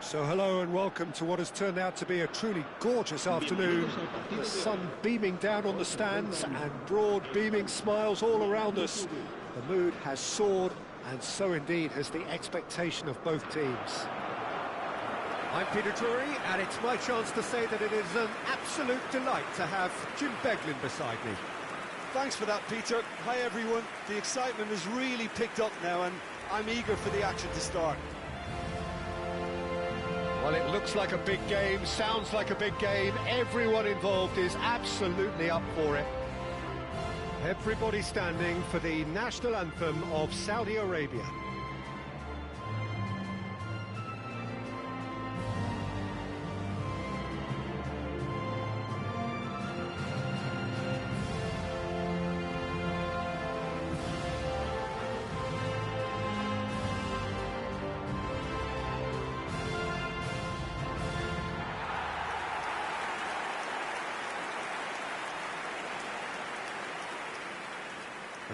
So hello and welcome to what has turned out to be a truly gorgeous afternoon. The sun beaming down on the stands and broad beaming smiles all around us. The mood has soared, and so indeed has the expectation of both teams. I'm Peter Drury, and it's my chance to say that it is an absolute delight to have Jim Beglin beside me. Thanks for that, Peter. Hi everyone. The excitement has really picked up now and I'm eager for the action to start. Well, it looks like a big game, sounds like a big game. Everyone involved is absolutely up for it. Everybody standing for the national anthem of Saudi Arabia.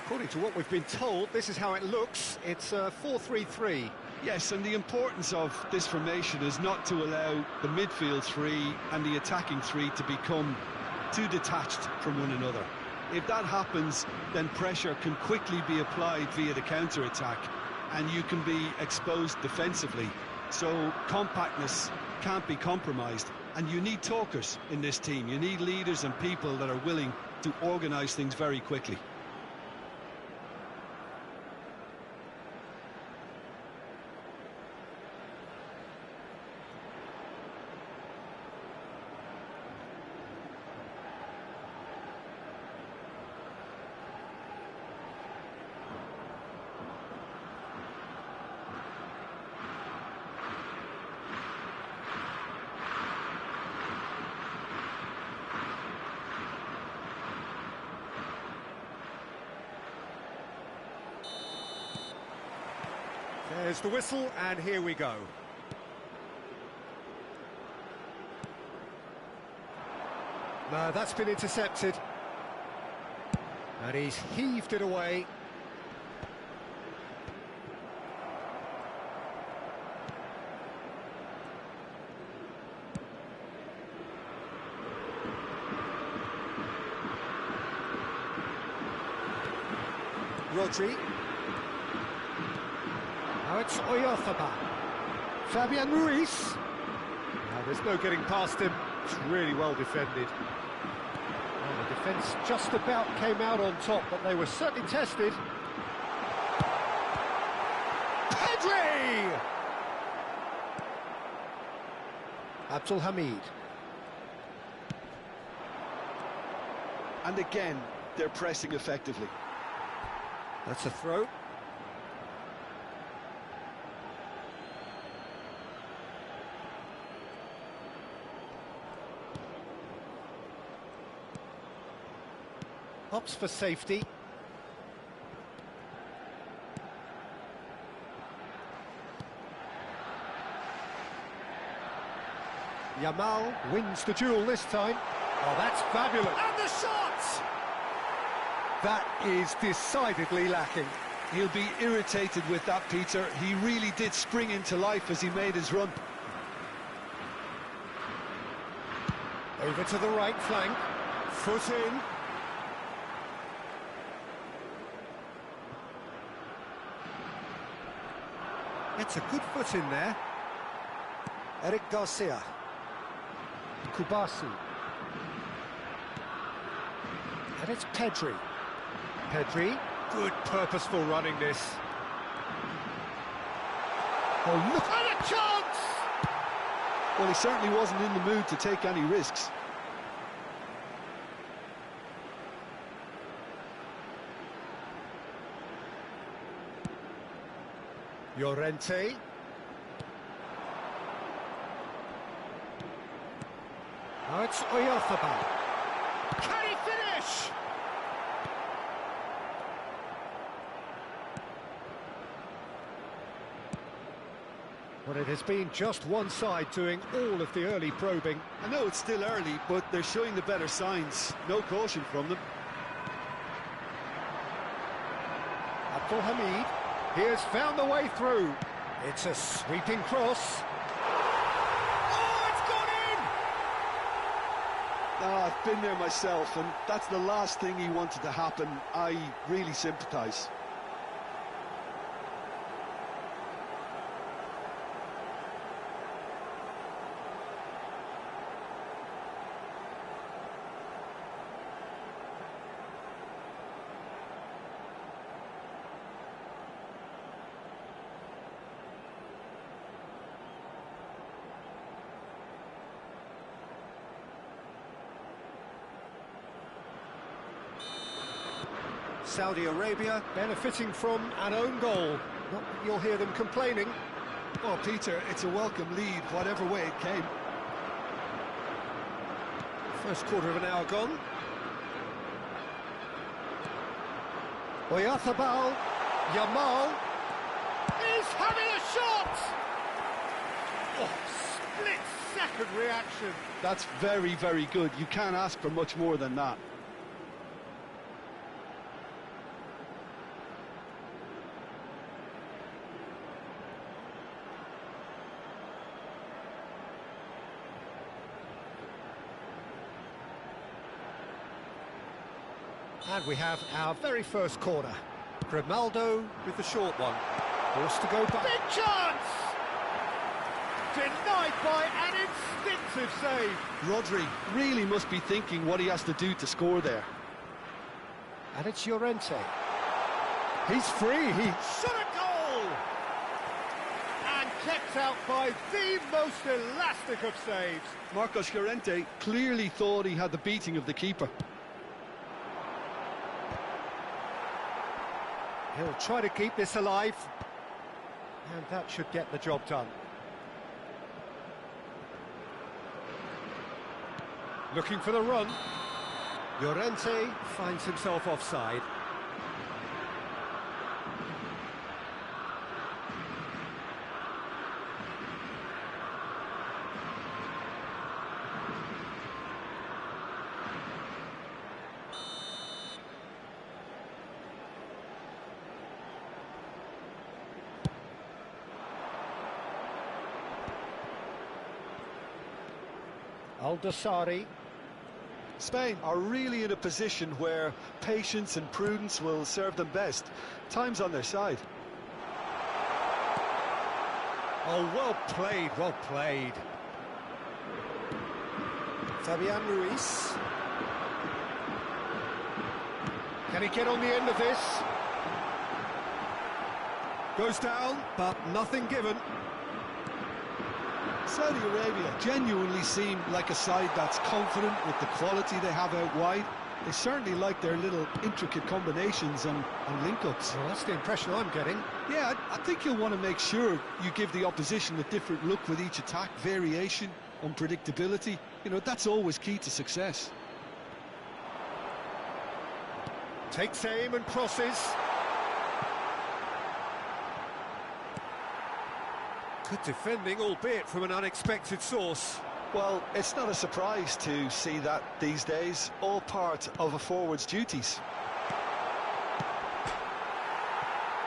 According to what we've been told, this is how it looks. It's 4-3-3. Yes, and the importance of this formation is not to allow the midfield three and the attacking three to become too detached from one another. If that happens, then pressure can quickly be applied via the counter-attack, and you can be exposed defensively. So compactness can't be compromised, and you need talkers in this team. You need leaders and people that are willing to organise things very quickly. There's the whistle, and here we go. No, that's been intercepted. And he's heaved it away. Rodri. Now it's Oyarzábal. Fabian Ruiz. Now there's no getting past him. It's really well defended. Well, the defence just about came out on top, but they were certainly tested. Pedri! Abdul Hamid. And again, they're pressing effectively. That's a throw. Opts for safety. Yamal wins the duel this time. Oh, that's fabulous. And the shot! That is decidedly lacking. He'll be irritated with that, Peter. He really did spring into life as he made his run. Over to the right flank. Foot in. It's a good foot in there. Eric Garcia. Kubasi. And it's Pedri. Pedri, good purposeful running this. Oh, look at a chance! Well, he certainly wasn't in the mood to take any risks. Llorente. Now it's Oyarzábal. Can he finish? Well, it has been just one side doing all of the early probing. I know it's still early, but they're showing the better signs. No caution from them. Abdul Hamid. He has found the way through. It's a sweeping cross. I've been there myself, and that's the last thing he wanted to happen. I really sympathise. Saudi Arabia benefiting from an own goal. Not that you'll hear them complaining. Oh, Peter, it's a welcome lead, whatever way it came. First quarter of an hour gone. Oyathabal, Yamal is having a shot! Oh, split-second reaction. That's very, very good. You can't ask for much more than that. And we have our very first corner. Grimaldo with the short one. Forced to go back. Big chance! Denied by an instinctive save. Rodri really must be thinking what he has to do to score there. And it's Llorente. He's free. He shot a goal! And kept out by the most elastic of saves. Marcos Llorente clearly thought he had the beating of the keeper. He'll try to keep this alive, and that should get the job done. Looking for the run. Llorente finds himself offside. Al-Dosari. Spain are really in a position where patience and prudence will serve them best. Time's on their side. Oh, well played, well played. Fabian Ruiz. Can he get on the end of this? Goes down, but nothing given. Saudi Arabia genuinely seem like a side that's confident with the quality they have out wide. They certainly like their little intricate combinations and link-ups. Well, that's the impression I'm getting. Yeah, I think you'll want to make sure you give the opposition a different look with each attack, variation, unpredictability. You know, that's always key to success. Takes aim and crosses. Good defending, albeit from an unexpected source. Well, it's not a surprise to see that these days, all part of a forward's duties.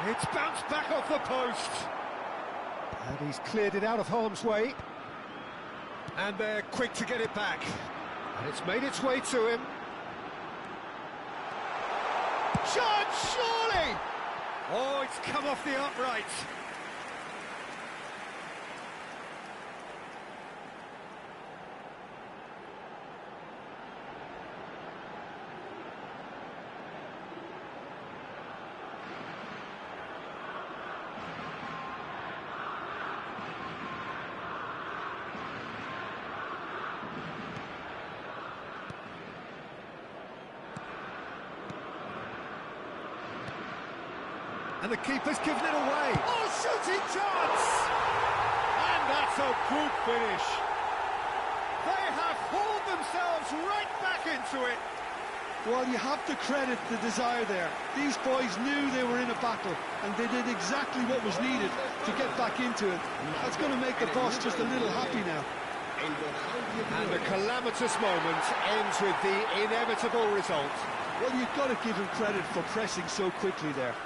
It's bounced back off the post. And he's cleared it out of harm's way. And they're quick to get it back. And it's made its way to him. Chance, surely! Oh, it's come off the upright. And the keeper's given it away. Oh, shooting chance! And that's a good finish. They have hauled themselves right back into it. Well, you have to credit the desire there. These boys knew they were in a battle, and they did exactly what was needed to get back into it. That's going to make the boss just a little happy now. And the calamitous moment ends with the inevitable result. Well, you've got to give him credit for pressing so quickly there.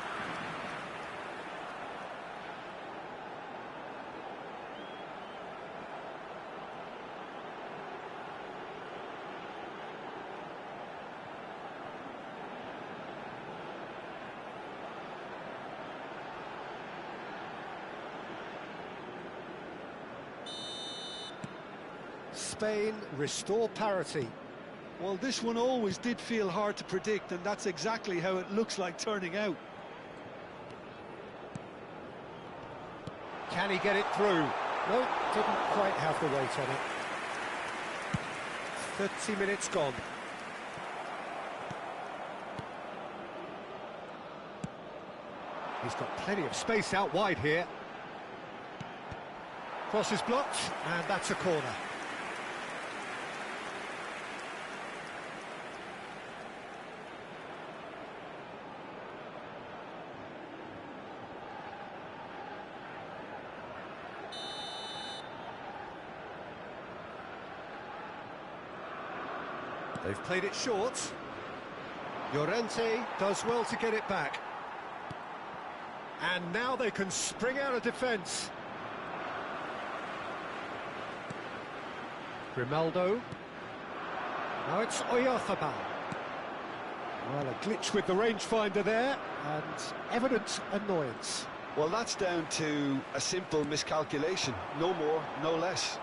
Spain restore parity. Well, this one always did feel hard to predict, and that's exactly how it looks like turning out. Can he get it through? No, didn't quite have the weight on it. 30 minutes gone. He's got plenty of space out wide here. Cross is blocked, and that's a corner. They've played it short. Llorente does well to get it back. And now they can spring out of defence. Grimaldo. Now it's Oyarzabal. Well, a glitch with the rangefinder there, and evident annoyance. Well, that's down to a simple miscalculation. No more, no less.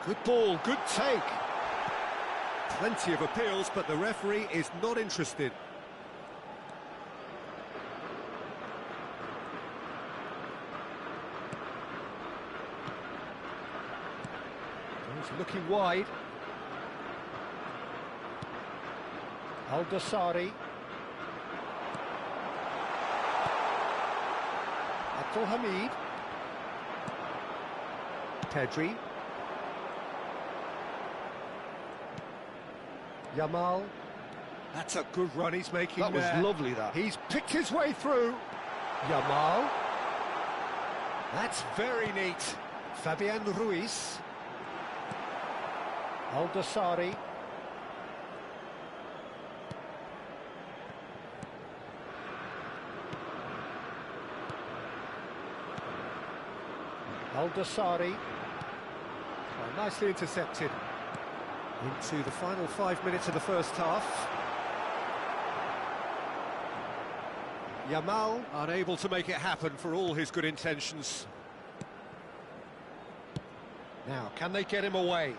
Good ball, good take. Plenty of appeals, but the referee is not interested. He's looking wide. Al-Dossari. Abdelhamid. Pedri. Yamal. That's a good run he's making there. That was lovely, that. He's picked his way through. Yamal. That's very neat. Fabian Ruiz. Al-Dossari. Al-Dossari. Oh, nicely intercepted. Into the final 5 minutes of the first half. Yamal unable to make it happen for all his good intentions. Now, can they get him away?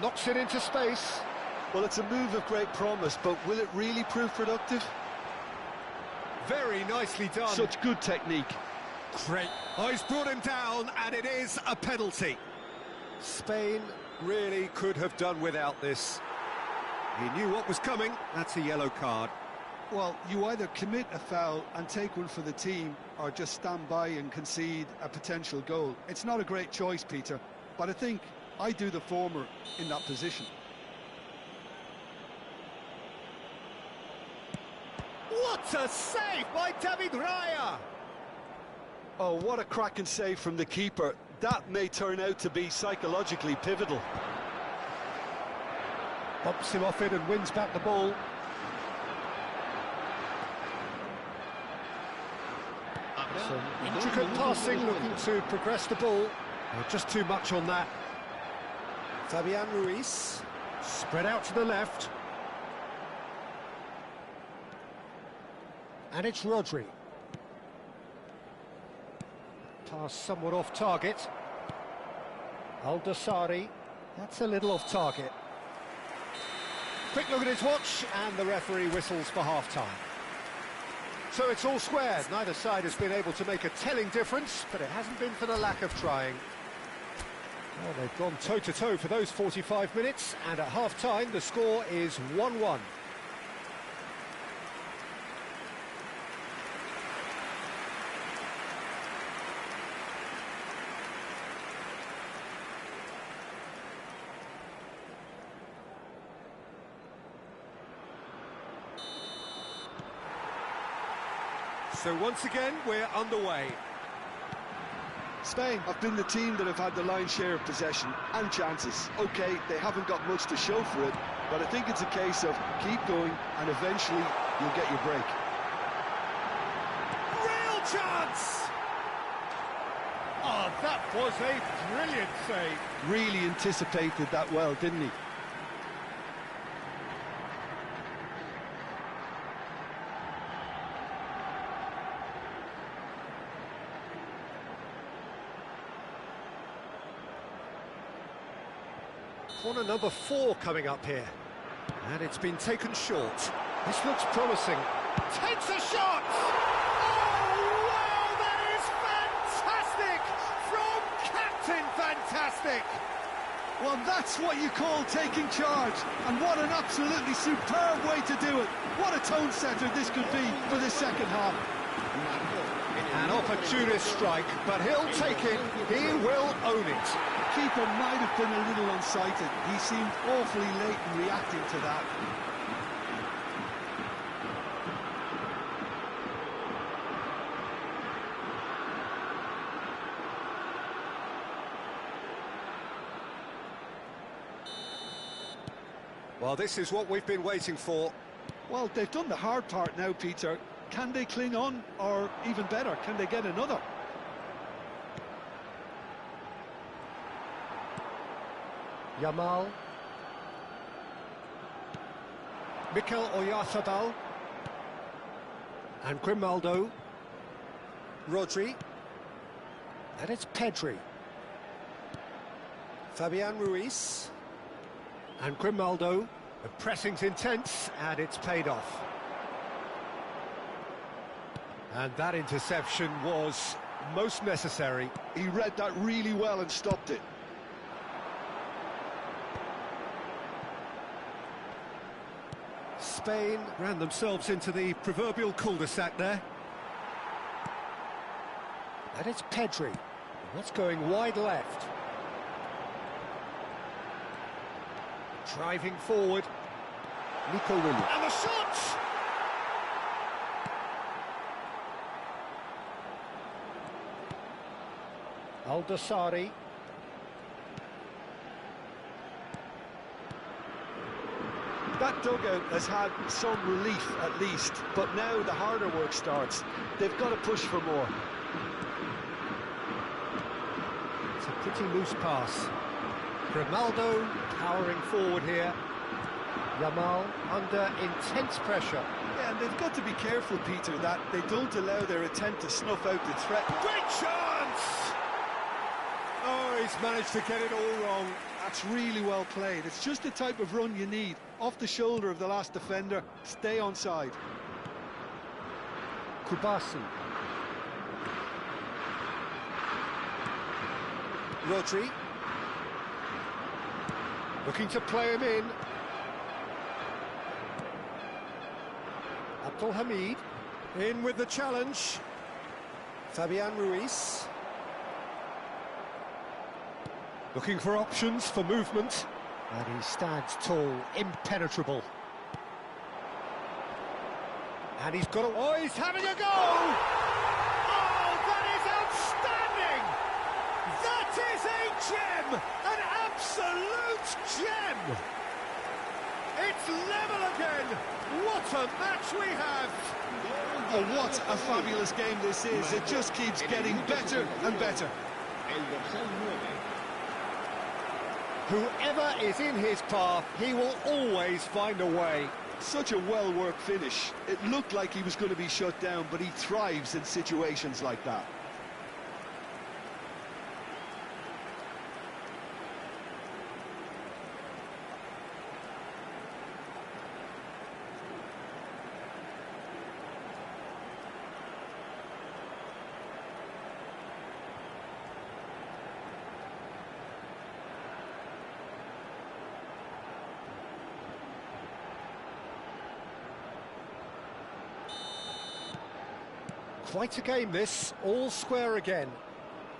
Knocks it into space. Well, it's a move of great promise, but will it really prove productive? Very nicely done. Such good technique. Great. Oh, he's brought him down, and it is a penalty. Spain really could have done without this. He knew what was coming. That's a yellow card. Well, you either commit a foul and take one for the team, or just stand by and concede a potential goal. It's not a great choice, Peter, but I think I do the former in that position. What a save by David Raya! Oh, what a cracking save from the keeper. That may turn out to be psychologically pivotal. Bumps him off it and wins back the ball. Some intricate passing, looking to progress the ball. Just too much on that. Fabian Ruiz, spread out to the left. And it's Rodri. Pass somewhat off target. Al-Dossari, that's a little off target. Quick look at his watch, and the referee whistles for half-time. So it's all squared. Neither side has been able to make a telling difference, but it hasn't been for the lack of trying. Well, they've gone toe-to-toe for those 45 minutes, and at half-time the score is 1-1. So once again, we're underway. Spain have been the team that have had the lion's share of possession and chances. OK, they haven't got much to show for it, but I think it's a case of keep going and eventually you'll get your break. Real chance! Oh, that was a brilliant save. Really anticipated that well, didn't he? Corner number 4 coming up here. And it's been taken short. This looks promising. Takes a shot! Oh, wow, that is fantastic! From Captain Fantastic! Well, that's what you call taking charge, and what an absolutely superb way to do it. What a tone setter this could be for the second half. An opportunist strike, but he'll take it. He will own it. Keeper might have been a little unsighted. He seemed awfully late in reacting to that. Well, this is what we've been waiting for. Well, they've done the hard part now, Peter. Can they cling on, or even better, can they get another? Yamal. Mikel Oyarzabal. And Grimaldo. Rodri. And it's Pedri. Fabian Ruiz. And Grimaldo. The pressing's intense, and it's paid off. And that interception was most necessary. He read that really well and stopped it. Spain ran themselves into the proverbial cul-de-sac there. And it's Pedri. That's going wide left. Driving forward. Nico Williams. And the shot! Al-Dassari. That dugout has had some relief at least, but now the harder work starts. They've got to push for more. It's a pretty loose pass. Grimaldo powering forward here. Yamal under intense pressure. Yeah, and they've got to be careful, Peter, that they don't allow their attempt to snuff out the threat. Great chance! Oh, he's managed to get it all wrong. That's really well played. It's just the type of run you need. Off the shoulder of the last defender, stay onside. Kubasi. Rodri. Looking to play him in. Abdul Hamid. In with the challenge. Fabian Ruiz. Looking for options for movement. And he stands tall, impenetrable. And he's got a... Oh, he's having a go! Oh, that is outstanding! That is a gem! An absolute gem! It's level again! What a match we have! Oh, what a fabulous game this is. It just keeps getting better and better. Whoever is in his path, he will always find a way. Such a well-worked finish. It looked like he was going to be shut down, but he thrives in situations like that. Quite a game this, all square again.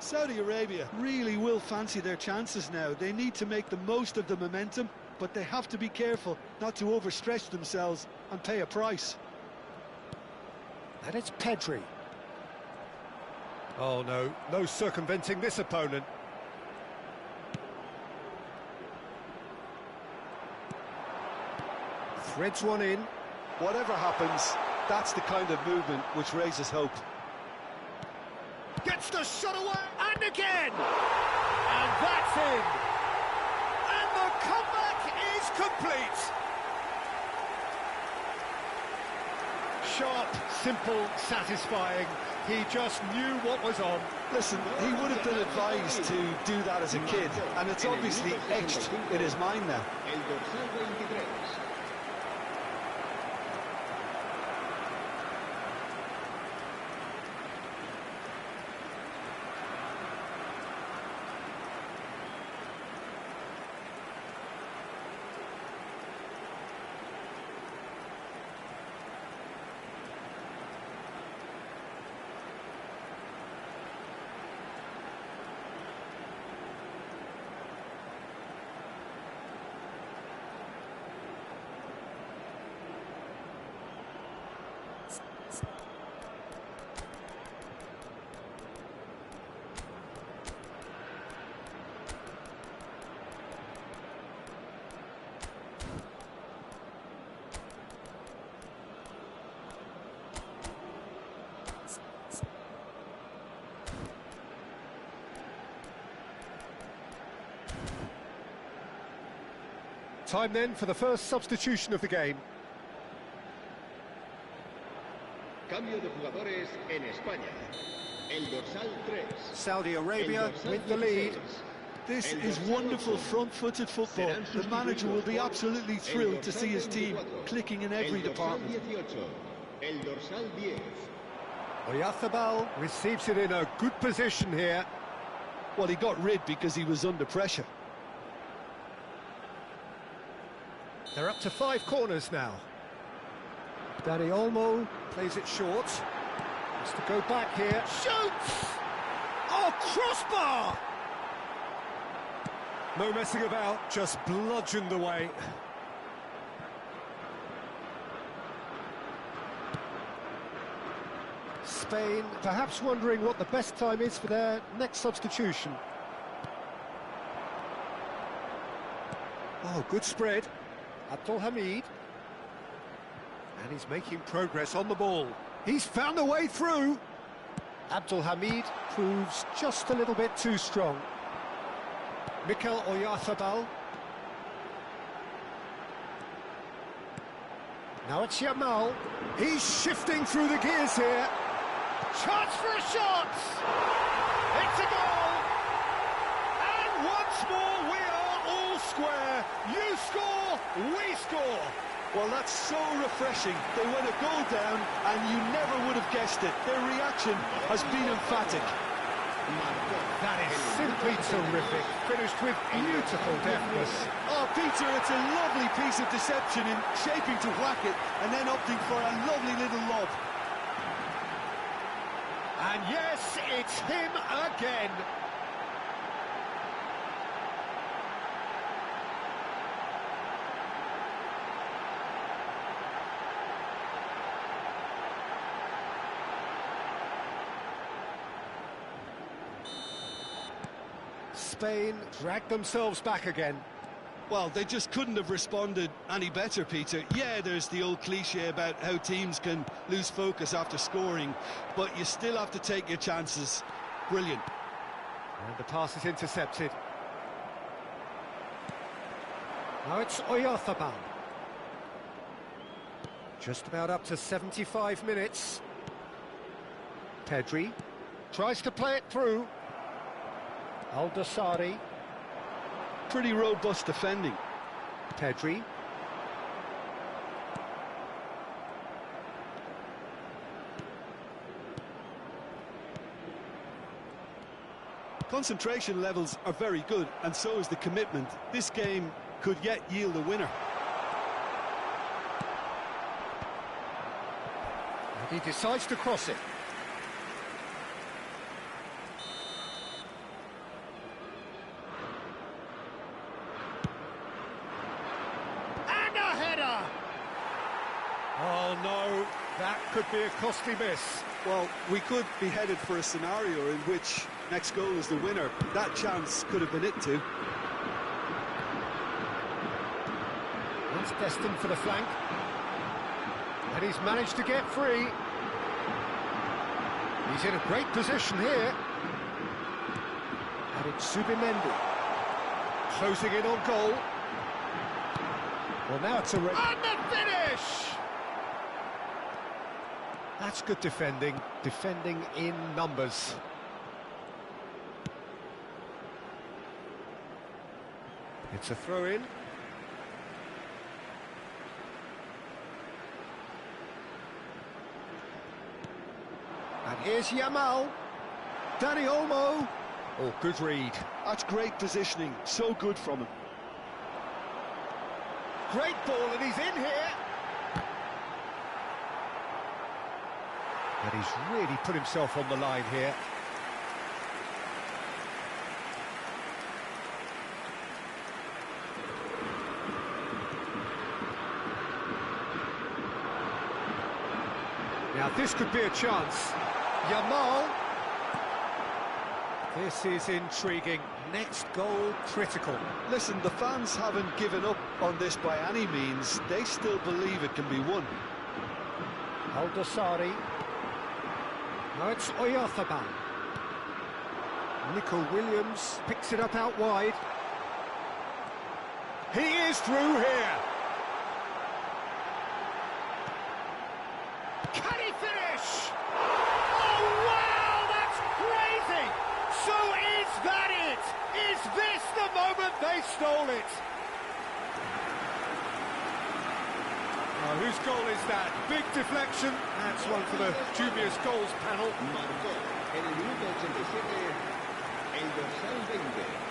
Saudi Arabia really will fancy their chances now. They need to make the most of the momentum, but they have to be careful not to overstretch themselves and pay a price. And it's Pedri. Oh no, no circumventing this opponent. Threads one in. Whatever happens, that's the kind of movement which raises hope. Gets the shot away, and again! And that's in! And the comeback is complete! Sharp, simple, satisfying. He just knew what was on. Listen, he would have been advised to do that as a kid, and it's obviously etched in his mind now. Time then for the first substitution of the game. Cambio de jugadores en España. El dorsal 3. Saudi Arabia with the lead. This is wonderful front-footed football. The manager will be absolutely thrilled to see his team clicking in every department. El dorsal 10. Oyarzabal receives it in a good position here. Well, he got rid because he was under pressure. They're up to 5 corners now. Dani Olmo plays it short. Has to go back here. Shoots! Oh, crossbar! No messing about, just bludgeoned away. Spain perhaps wondering what the best time is for their next substitution. Oh, good spread. Abdul Hamid. And he's making progress on the ball. He's found a way through. Abdul Hamid proves just a little bit too strong. Mikel Oyarzabal. Now it's Yamal. He's shifting through the gears here. Chance for a shot! It's a goal! And once more we are all square. You score, we score. Well, that's so refreshing. They went a goal down and you never would have guessed it. Their reaction has been emphatic. That is simply terrific. Finished with beautiful deftness. Oh, Peter, it's a lovely piece of deception in shaping to whack it and then opting for a lovely little lob. And yes, it's him again. Spain dragged themselves back again. Well, they just couldn't have responded any better, Peter. Yeah, there's the old cliche about how teams can lose focus after scoring, but you still have to take your chances. Brilliant. And the pass is intercepted. Now it's Oyarzabal. Just about up to 75 minutes. Pedri tries to play it through. Al-Dosari. Pretty robust defending. Pedri. Concentration levels are very good, and so is the commitment. This game could yet yield a winner. And he decides to cross it. Oh no, that could be a costly miss. Well, we could be headed for a scenario in which next goal is the winner. That chance could have been it too. It's destined for the flank. And he's managed to get free. He's in a great position here. And it's Zubimendi. Closing in on goal. Well, now it's a... And the finish! That's good defending, defending in numbers. It's a throw-in. And here's Yamal. Dani Olmo. Oh, good read. That's great positioning, so good from him. Great ball, and he's in here. And he's really put himself on the line here. Now this could be a chance. Yamal. This is intriguing. Next goal critical. Listen, the fans haven't given up on this by any means. They still believe it can be won. Aldosari. Now it's Oyarzabal. Nico Williams picks it up out wide. He is through here. Can he finish? Oh, wow, that's crazy! So is that it? Is this the moment they stole it? Oh, whose goal is that? Big deflection. That's one for the dubious goals panel. Marcó en el minuto 87 el dorsal 20.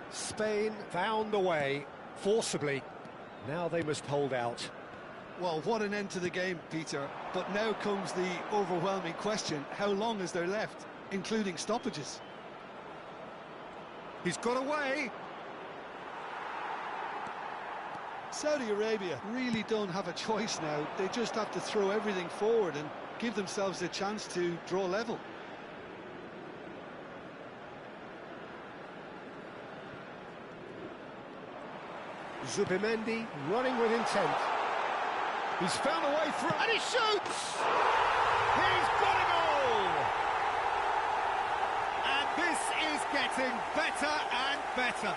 Spain found a way, forcibly. Now they must hold out. Well, what an end to the game, Peter. But now comes the overwhelming question: how long is there left, including stoppages? He's got away. Saudi Arabia really don't have a choice now. They just have to throw everything forward and give themselves a chance to draw level. Zubimendi running with intent. He's found a way through, and he shoots! He's got a goal! And this is getting better and better.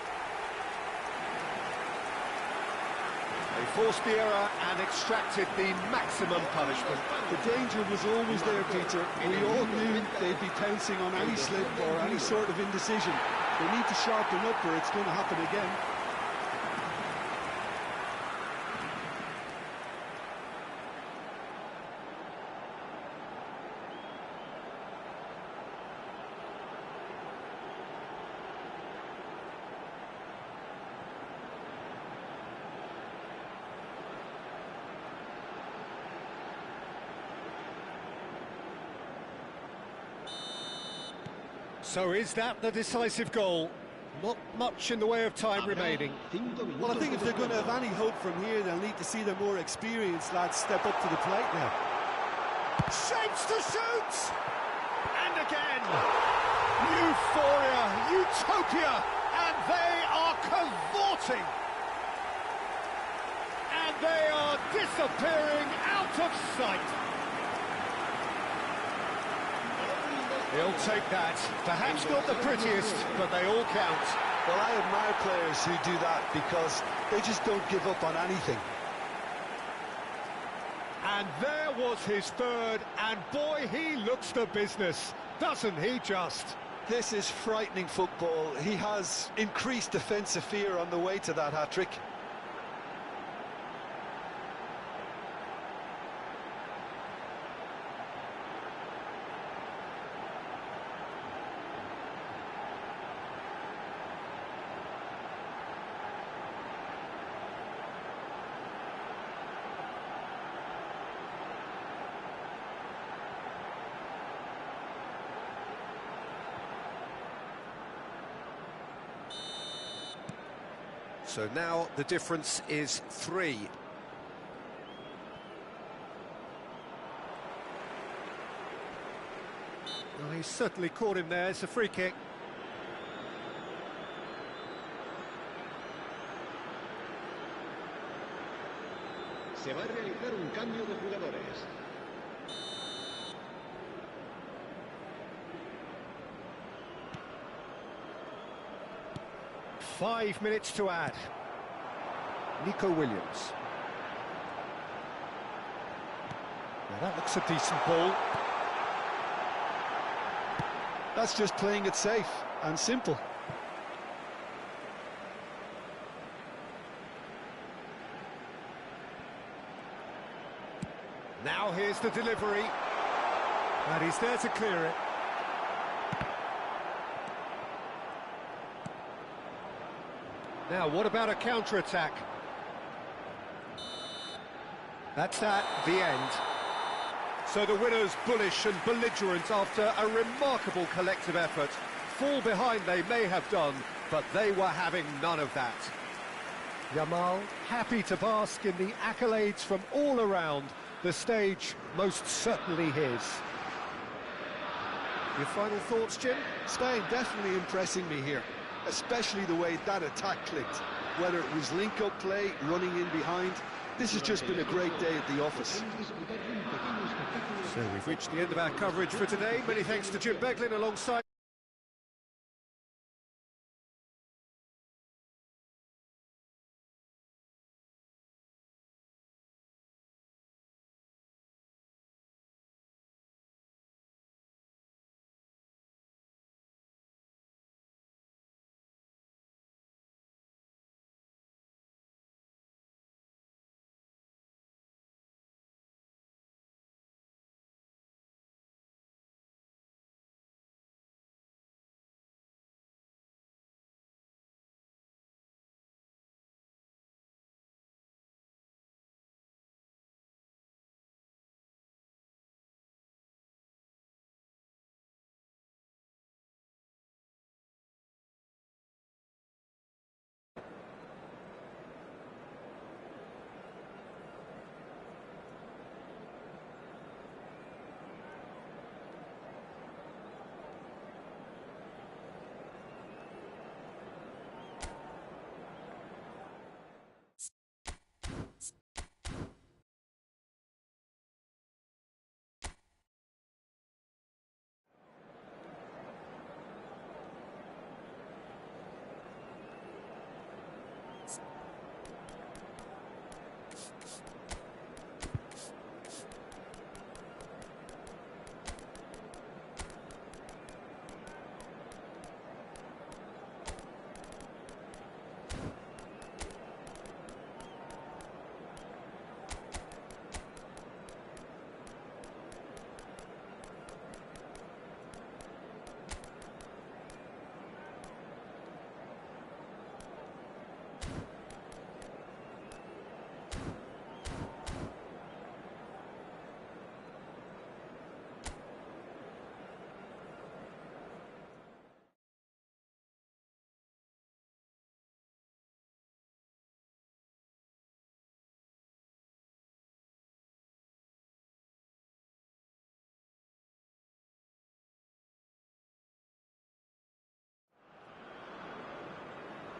They forced the error and extracted the maximum punishment. The danger was always there, Peter. We all knew they'd be pouncing on any slip or any sort of indecision. They need to sharpen up or it's going to happen again. So is that the decisive goal? Not much in the way of time remaining. Well, I think if they're going to have any hope from here, they'll need to see the more experienced lads step up to the plate now. Shapes to shoot! And again! Euphoria, utopia! And they are cavorting! And they are disappearing out of sight! He'll take that. Perhaps not the prettiest, but they all count. Well, I admire players who do that because they just don't give up on anything. And there was his third, and boy, he looks the business, doesn't he just? This is frightening football. He has increased defensive fear on the way to that hat-trick. So now the difference is 3. Well, he's certainly caught him there. It's a free kick. Se va a realizar un cambio de jugadores. Five minutes to add. Nico Williams. Now that looks a decent ball. That's just playing it safe and simple. Now here's the delivery. And he's there to clear it. Now, what about a counter-attack? That's the end. So the winners bullish and belligerent after a remarkable collective effort. Fall behind they may have done, but they were having none of that. Yamal happy to bask in the accolades from all around. The stage most certainly his. Your final thoughts, Jim? Spain definitely impressing me here, especially the way that attack clicked. Whether it was link-up play, running in behind, this has just been a great day at the office. So we've reached the end of our coverage for today. Many thanks to Jim Beglin alongside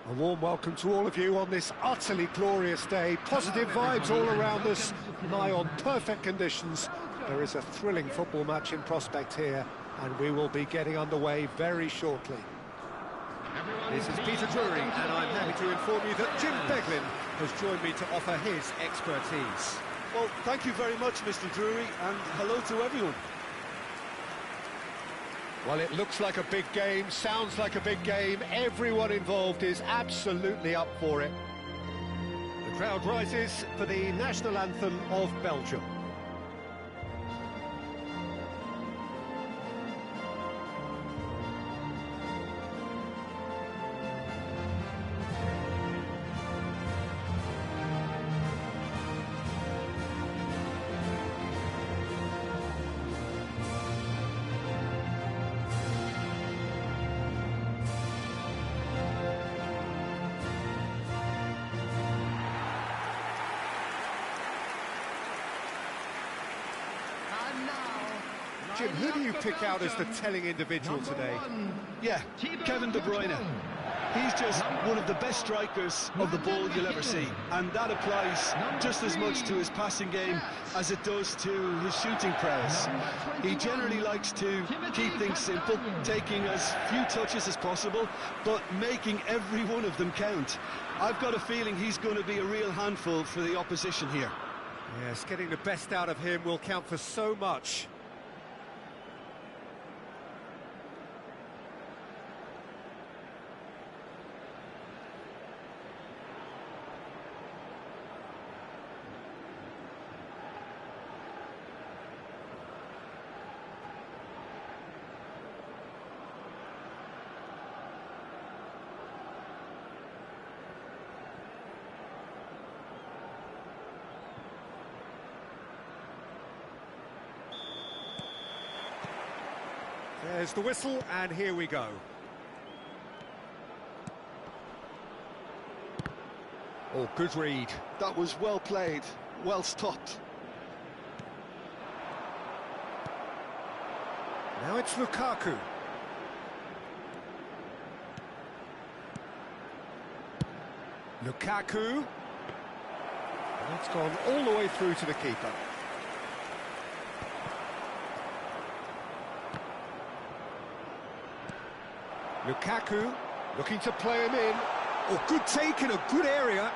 a warm welcome to all of you on this utterly glorious day. Positive vibes all around us, nigh on perfect conditions. There is a thrilling football match in prospect here, and we will be getting underway very shortly. This is Peter Drury, and I'm happy to inform you that Jim Beglin has joined me to offer his expertise. Well, thank you very much, Mr. Drury, and hello to everyone. Well, it looks like a big game, sounds like a big game. Everyone involved is absolutely up for it. The crowd rises for the national anthem of Belgium. Jim, who do you pick out as the telling individual today? Yeah, Kevin De Bruyne. He's just one of the best strikers of the ball you'll ever see, and that applies just as much to his passing game as it does to his shooting prowess. He generally likes to keep things simple, taking as few touches as possible, but making every one of them count. I've got a feeling he's going to be a real handful for the opposition here. Yes, getting the best out of him will count for so much. There's the whistle, and here we go. Oh, good read. That was well played, well stopped. Now it's Lukaku. Lukaku. And it's gone all the way through to the keeper. Lukaku looking to play him in. Oh, good take in a good area.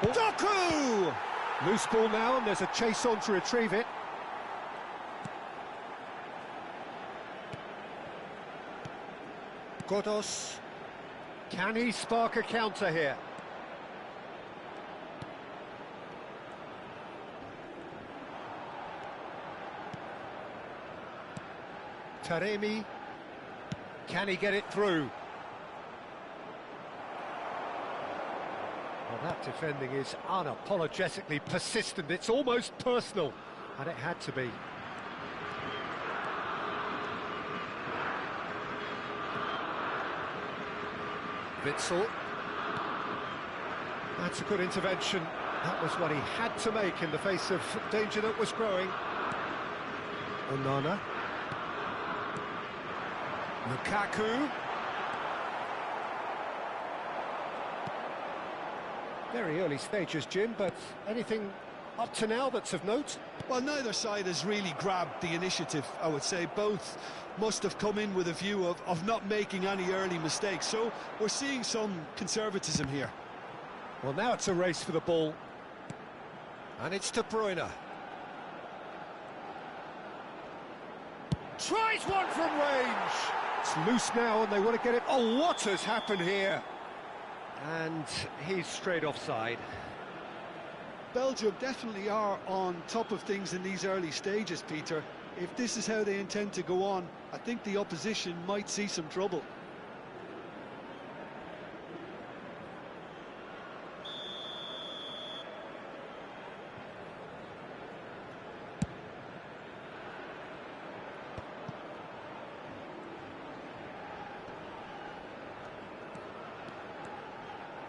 Doku! Loose ball now, and there's a chase on to retrieve it. Godos. Can he spark a counter here? Taremi, can he get it through? Well, that defending is unapologetically persistent. It's almost personal, and it had to be. Witsel. That's a good intervention. That was what he had to make in the face of danger that was growing. Onana. Lukaku. Very early stages, Jim, but anything up to now that's of note? Well, neither side has really grabbed the initiative, I would say. Both must have come in with a view of not making any early mistakes, so we're seeing some conservatism here. Well, now it's a race for the ball. And it's De Bruyne. Tries one from range! It's loose now, and they want to get it. Oh, what has happened here? And he's straight offside. Belgium definitely are on top of things in these early stages, Peter. If this is how they intend to go on, I think the opposition might see some trouble.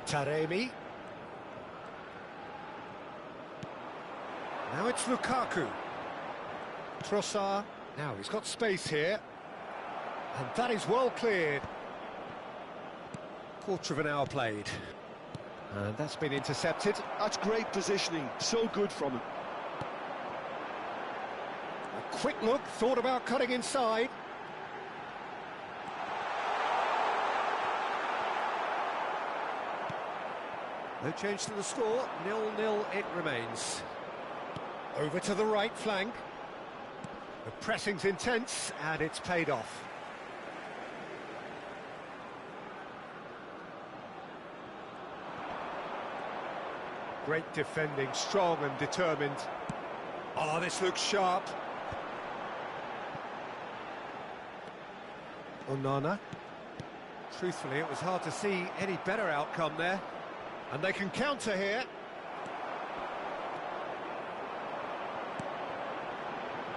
Taremi. Now it's Lukaku. Trossard. Now he's got space here. And that is well cleared. Quarter of an hour played. And that's been intercepted. That's great positioning. So good from him. A quick look, thought about cutting inside. No change to the score, 0-0 it remains. Over to the right flank. The pressing's intense, and it's paid off. Great defending, strong and determined. Oh, this looks sharp. Onana. Truthfully, it was hard to see any better outcome there. And they can counter here.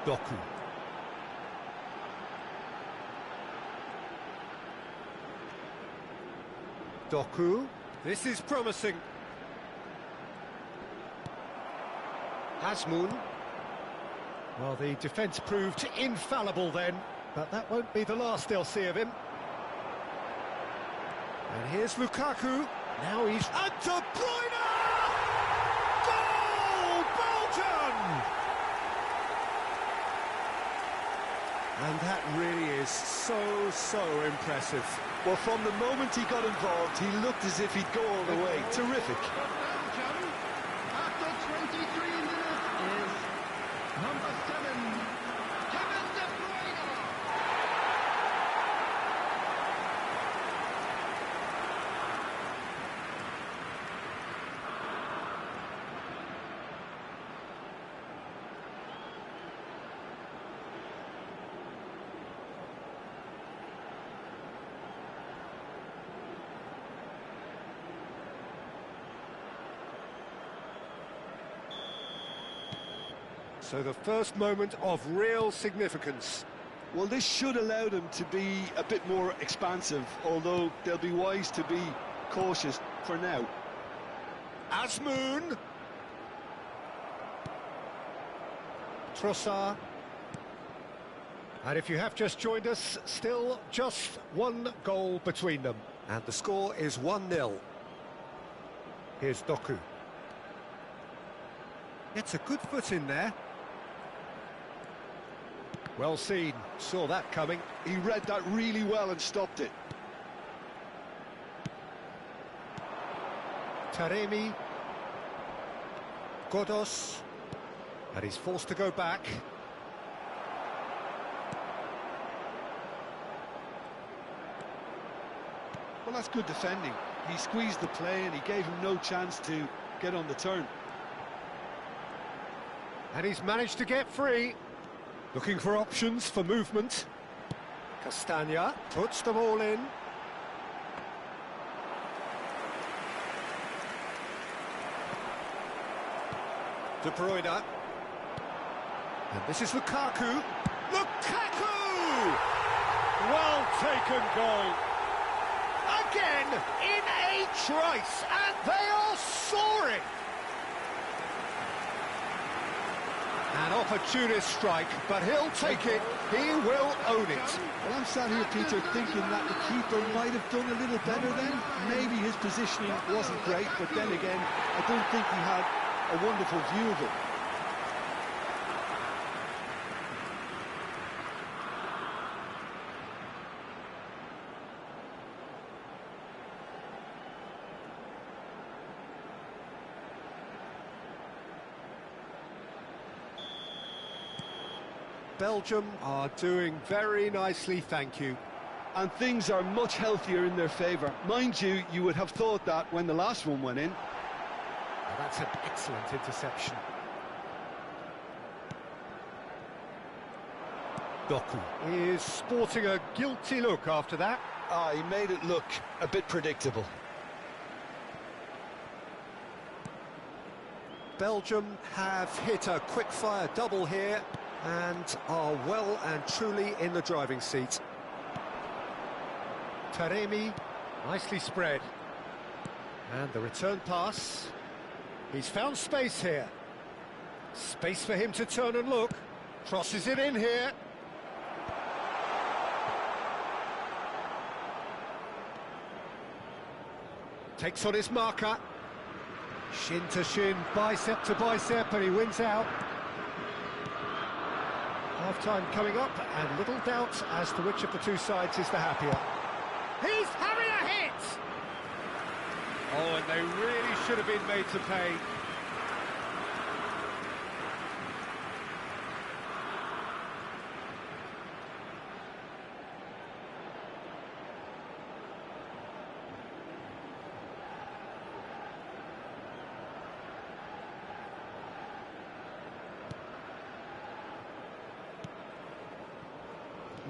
Doku. Doku. This is promising. Asmoon. Well, the defence proved infallible then, but that won't be the last they'll see of him. And here's Lukaku. Now he's... And De Bruyne! Goal! Belgium! And that really is so impressive. Well, from the moment he got involved, he looked as if he'd go all the way. Terrific. Belgium, after 23 minutes, is number 7, Kevin De Bruyne. So the first moment of real significance. Well, this should allow them to be a bit more expansive, although they'll be wise to be cautious for now. Azmoun. Trossard. And if you have just joined us, still just one goal between them. And the score is 1-0. Here's Doku. Gets a good foot in there. Well seen, saw that coming. He read that really well and stopped it. Taremi. Godos. And he's forced to go back. Well, that's good defending. He squeezed the play and he gave him no chance to get on the turn. And he's managed to get free. Looking for options for movement. Castagna puts them all in. De Bruyne. And this is Lukaku. Lukaku! Well taken goal. Again in a trice, and they are soaring. An opportunist strike, but he'll take it. He will own it. Well, I'm sat here, Peter, thinking that the keeper might have done a little better then. Maybe his positioning wasn't great, but then again, I don't think he had a wonderful view of it. Belgium are doing very nicely, thank you. And things are much healthier in their favour. Mind you, you would have thought that when the last one went in. Well, that's an excellent interception. Doku is sporting a guilty look after that. He made it look a bit predictable. Belgium have hit a quick-fire double here and are well and truly in the driving seat. Taremi, nicely spread. And the return pass. He's found space here. Space for him to turn and look. Crosses it in here. Takes on his marker. Shin to shin, bicep to bicep, and he wins out. Half-time coming up, and little doubt as to which of the two sides is the happier. He's having a hit! Oh, and they really should have been made to pay.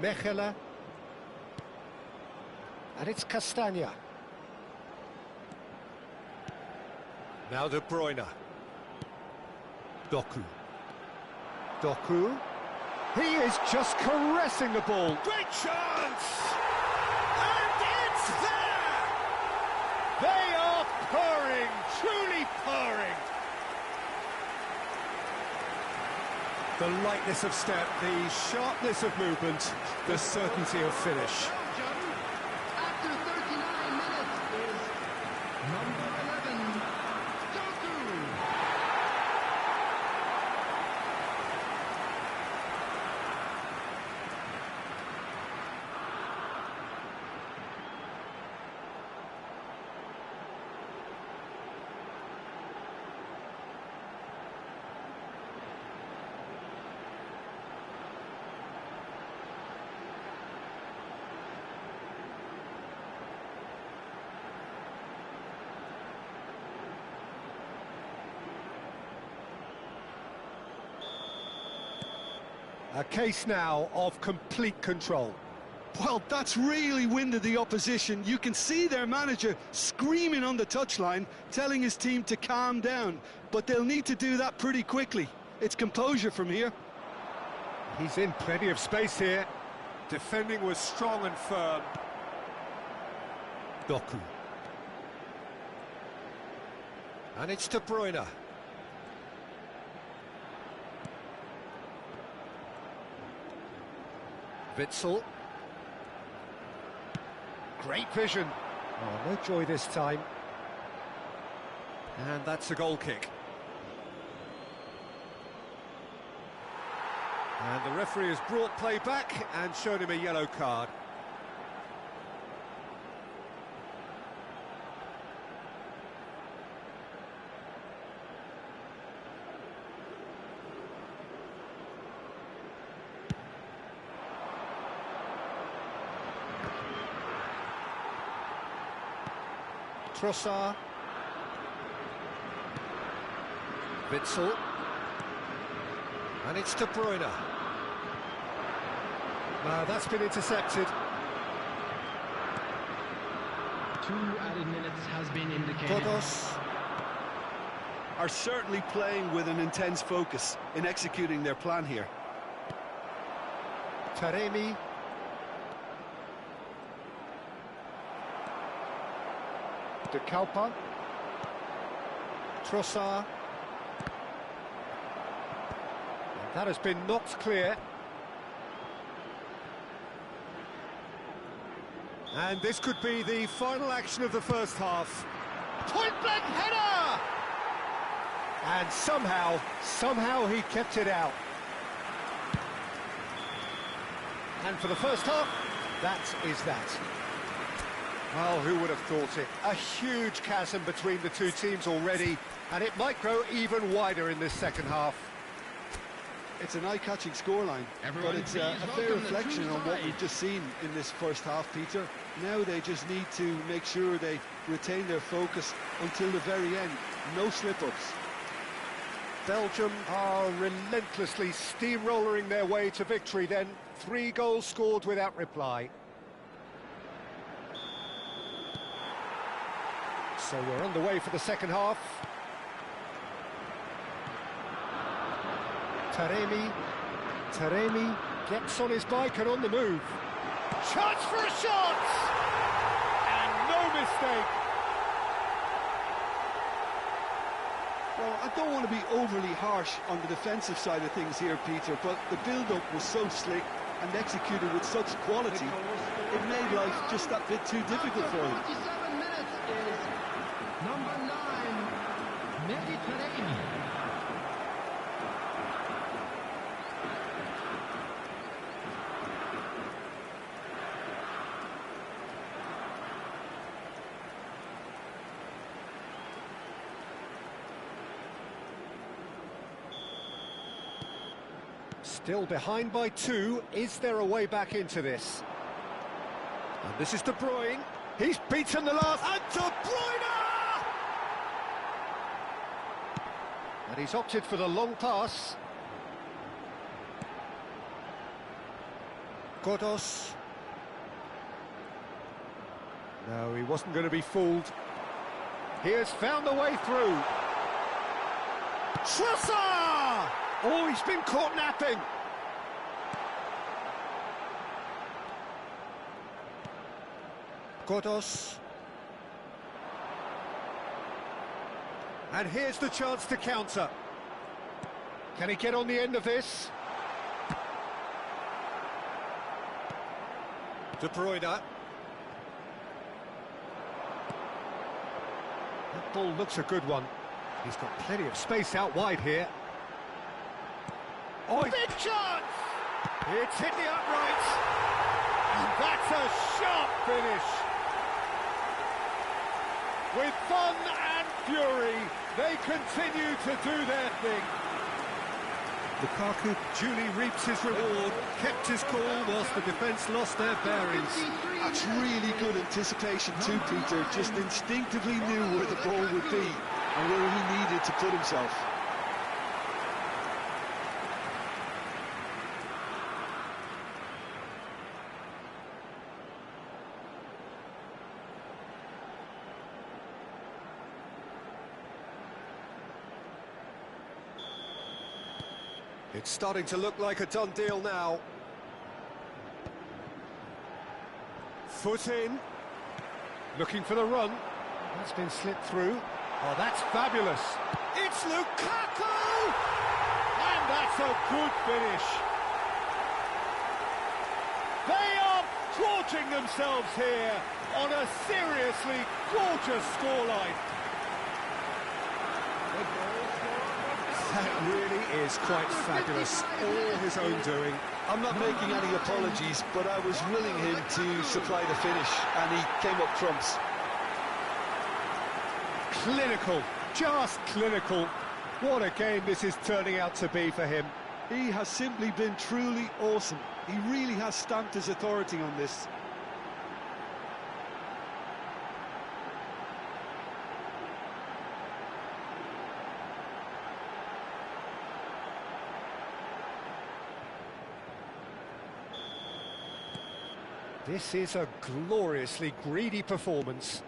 Mechelen. And it's Castagna. Now De Bruyne. Doku. Doku. He is just caressing the ball. Great chance! And it's there! They are purring, truly purring. The lightness of step, the sharpness of movement, the certainty of finish. Belgium, after 39 minutes, is number 11, Doku. A case now of complete control. Well, that's really winded the opposition. You can see their manager screaming on the touchline, telling his team to calm down. But they'll need to do that pretty quickly. It's composure from here. He's in plenty of space here. Defending was strong and firm. Doku. And it's De Bruyne. Witsel. Great vision. Oh, no joy this time. And that's a goal kick. And the referee has brought play back and shown him a yellow card. Trossard. Witsel. And it's De Bruyne. That's been intercepted. 2 added minutes has been indicated. Godos. Are certainly playing with an intense focus in executing their plan here. Taremi. De Kalpa. Trossard. And that has been knocked clear. And this could be the final action of the first half. Point-blank header! And somehow he kept it out. And for the first half, that is that. Well, who would have thought it? A huge chasm between the two teams already, and it might grow even wider in this second half. It's an eye-catching scoreline, but it's a fair reflection on what we've just seen in this first half, Peter. Now they just need to make sure they retain their focus until the very end. No slip-ups. Belgium are relentlessly steamrolling their way to victory then. 3 goals scored without reply. So we're underway for the second half. Taremi gets on his bike and on the move. Chance for a shot! And no mistake. Well, I don't want to be overly harsh on the defensive side of things here, Peter, but the build-up was so slick and executed with such quality, it made life just that bit too difficult for him. 47 minutes is number 9, Mehdi Taremi. Still behind by 2. Is there a way back into this? And this is De Bruyne. He's beaten the last. And De Bruyne! And he's opted for the long pass. Godos. No, he wasn't going to be fooled. He has found the way through. Trossard! Oh, he's been caught napping. Godos. And here's the chance to counter. Can he get on the end of this? De Bruyne. That ball looks a good one. He's got plenty of space out wide here. Oh, big chance! It's hit the uprights. And that's a sharp finish. With fun and fury, they continue to do their thing. Lukaku duly reaps his reward, kept his cool whilst the defence lost their bearings. That's really good anticipation too, Peter. Just instinctively knew where the ball would be and where he needed to put himself. It's starting to look like a done deal now. Foot in. Looking for the run. That's been slipped through. Oh, that's fabulous. It's Lukaku! And that's a good finish. They are gorging themselves here on a seriously gorgeous scoreline. That really is quite fabulous, all his own doing. I'm not making any apologies, but I was willing him to supply the finish, and he came up trumps. Clinical, just clinical. What a game this is turning out to be for him. He has simply been truly awesome. He really has stamped his authority on this. This is a gloriously greedy performance.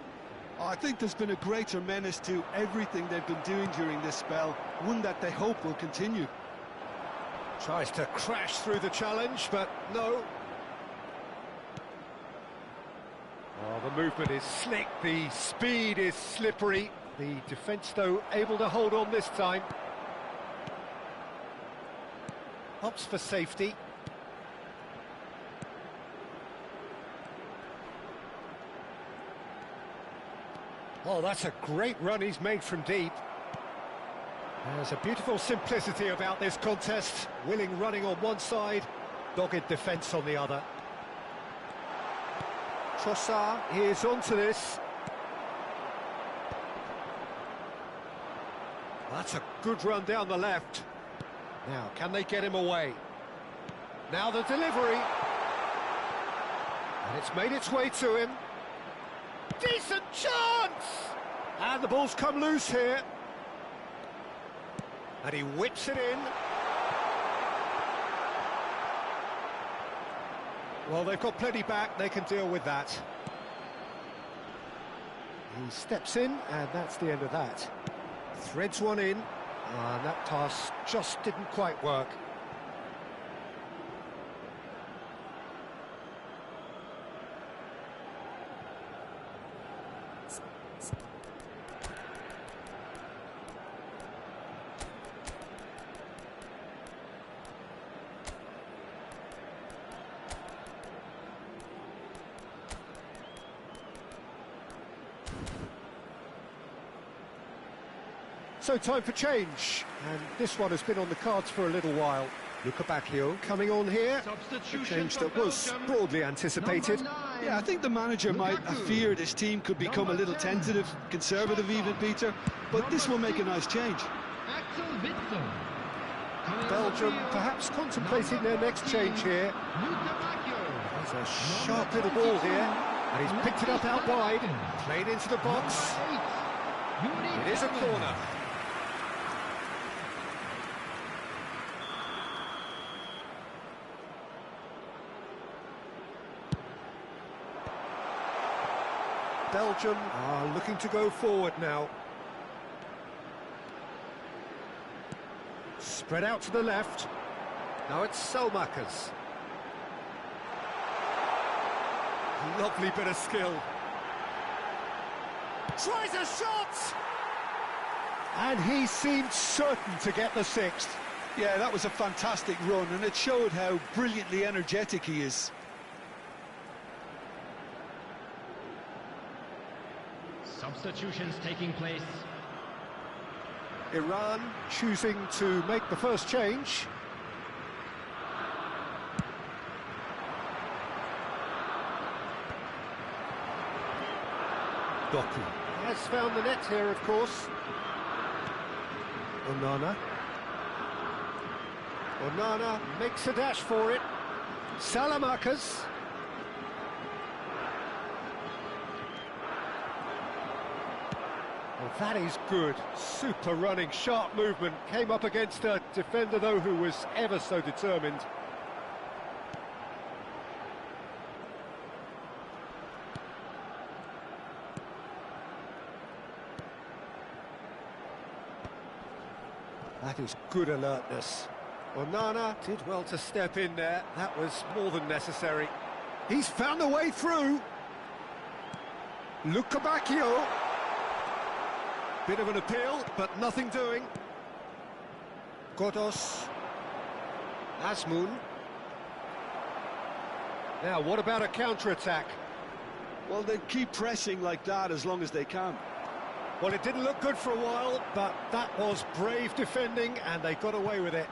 I think there's been a greater menace to everything they've been doing during this spell, one that they hope will continue. Tries to crash through the challenge, but no. Oh, the movement is slick, the speed is slippery. The defence, though, able to hold on this time. Opts for safety. Oh, that's a great run he's made from deep. There's a beautiful simplicity about this contest. Willing running on one side, dogged defence on the other. Trossard is onto this. That's a good run down the left. Now, can they get him away? Now the delivery. And it's made its way to him. Decent chance! And the ball's come loose here. And he whips it in. Well, they've got plenty back, they can deal with that. He steps in, and that's the end of that. Threads one in, and that pass just didn't quite work. So time for change, and this one has been on the cards for a little while. Lukaku coming on here, a change that was broadly anticipated. Yeah, I think the manager might have feared his team could become a little tentative, conservative even, Peter, but this will make a nice change. Belgium perhaps contemplating their next change here. There's a sharp little ball here, and he's picked it up out wide, played into the box. It is a corner. Belgium are looking to go forward now. Spread out to the left. Now it's Selmakers. Lovely bit of skill. Tries a shot! And he seemed certain to get the sixth. Yeah, that was a fantastic run, and it showed how brilliantly energetic he is. Substitutions taking place. Iran choosing to make the first change. Doku has found the net here, of course. Onana makes a dash for it. Salamakers. Well, that is good. Super running, sharp movement. Came up against a defender, though, who was ever so determined. That is good alertness. Onana did well to step in there. That was more than necessary. He's found a way through. Lukabakio. Bit of an appeal, but nothing doing. Godos. Azmoun. Now, what about a counter-attack? Well, they keep pressing like that as long as they can. Well, it didn't look good for a while, but that was brave defending, and they got away with it.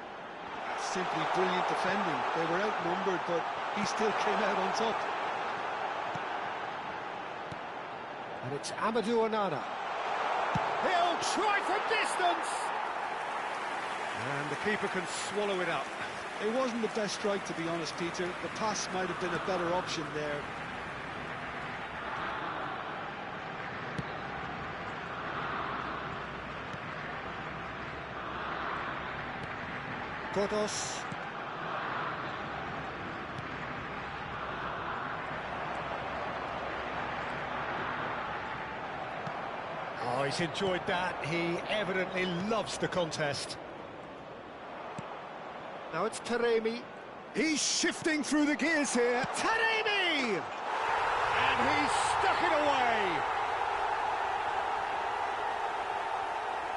Simply brilliant defending. They were outnumbered, but he still came out on top. And it's Amadou Onana. He'll try from distance! And the keeper can swallow it up. It wasn't the best strike, to be honest, Peter. The pass might have been a better option there. Godos. Oh, he's enjoyed that. He evidently loves the contest. Now it's Taremi. He's shifting through the gears here. Taremi! And he's stuck it away.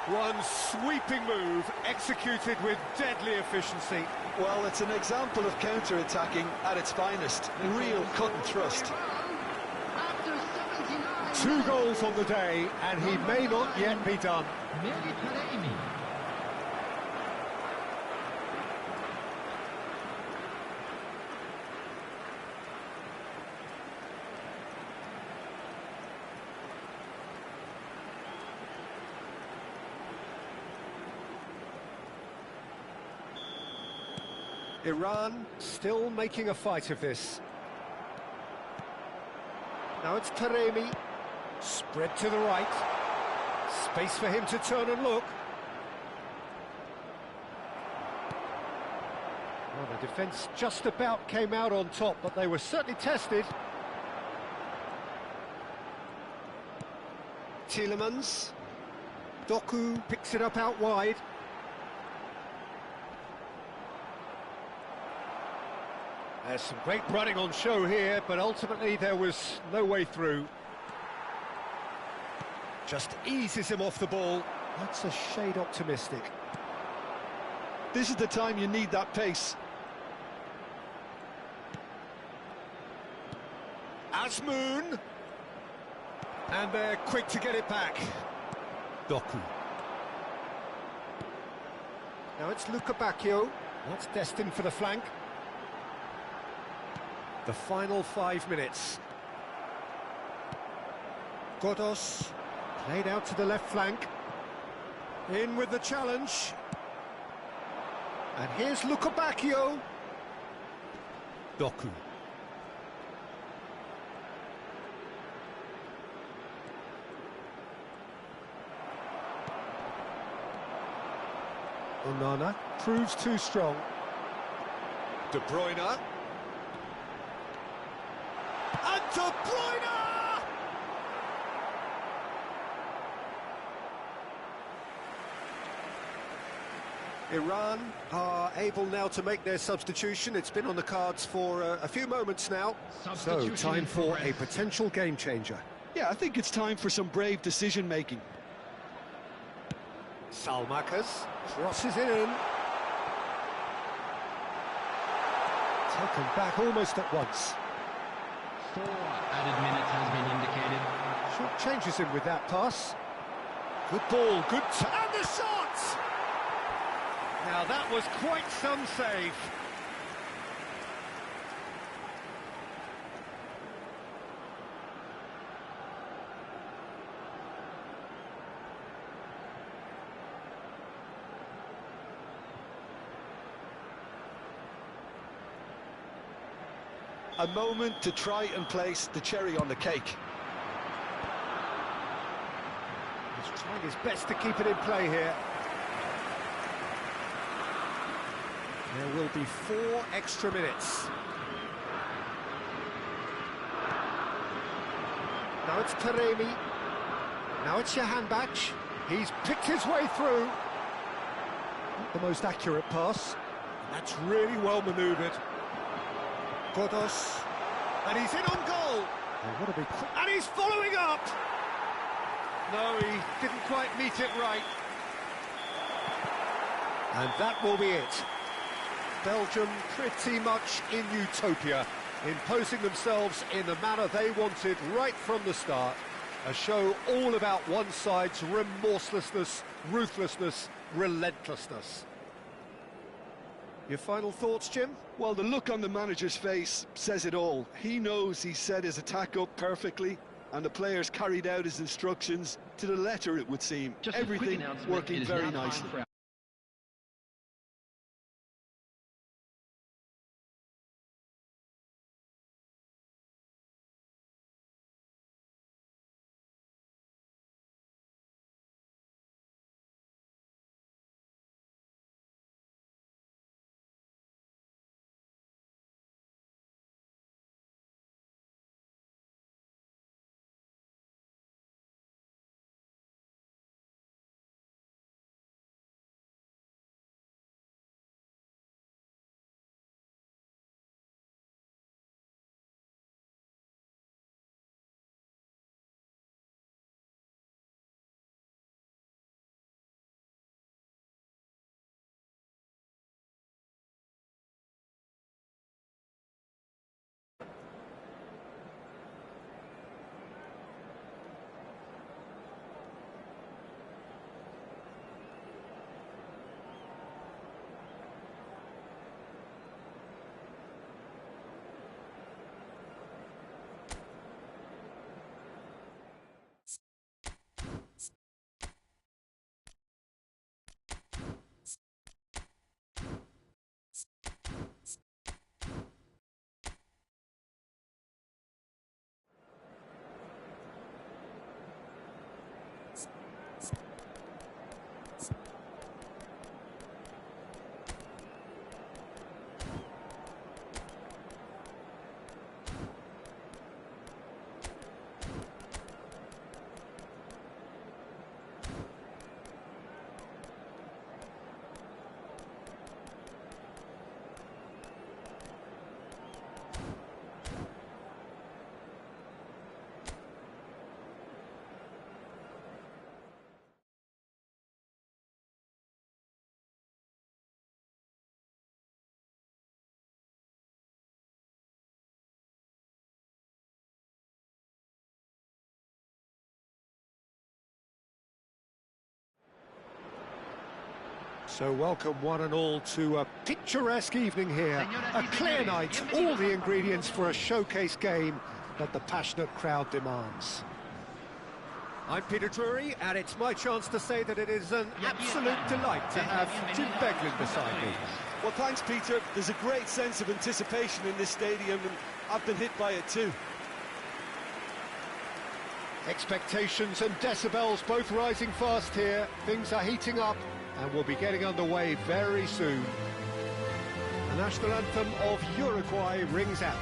One sweeping move, executed with deadly efficiency. Well, it's an example of counter-attacking at its finest. Real cut and thrust. 2 goals on the day, and he may not yet be done. Iran still making a fight of this. Now it's Taremi. Spread to the right. Space for him to turn and look. Well, the defence just about came out on top, but they were certainly tested. Tielemans. Doku picks it up out wide. There's some great running on show here, but ultimately there was no way through. Just eases him off the ball. That's a shade optimistic. This is the time you need that pace. Azmoun. And they're quick to get it back. Doku. Now it's Lukabakio. That's destined for the flank. The final 5 minutes. Godos. Played out to the left flank. In with the challenge. And here's Lukabakio. Doku. Onana proves too strong. De Bruyne. And De Bruyne! Iran are able now to make their substitution. It's been on the cards for a few moments now. So, time for a potential game changer. Yeah, I think it's time for some brave decision-making. Salmakas crosses it in. Taken back almost at once. 4 added minutes has been indicated. Short changes him with that pass. Good ball, and the shot! Now that was quite some save. A moment to try and place the cherry on the cake. He's trying his best to keep it in play here. There will be 4 extra minutes. Now it's Taremi. Now it's Jahanbach. He's picked his way through. Not the most accurate pass. That's really well manoeuvred. Godos. And he's in on goal. Oh, what a big... And he's following up! No, he didn't quite meet it right. And that will be it. Belgium pretty much in utopia, imposing themselves in the manner they wanted right from the start. A show all about one side's remorselessness, ruthlessness, relentlessness. Your final thoughts, Jim? Well, the look on the manager's face says it all. He knows he set his attack up perfectly, and the players carried out his instructions to the letter, it would seem. Just everything working very nicely. So welcome one and all to a picturesque evening here, a clear night, all the ingredients for a showcase game that the passionate crowd demands. I'm Peter Drury, and it's my chance to say that it is an absolute delight to have Jim Beglin beside me. Well, thanks, Peter. There's a great sense of anticipation in this stadium, and I've been hit by it too. Expectations and decibels both rising fast here. Things are heating up, and we'll be getting underway very soon. The national anthem of Uruguay rings out.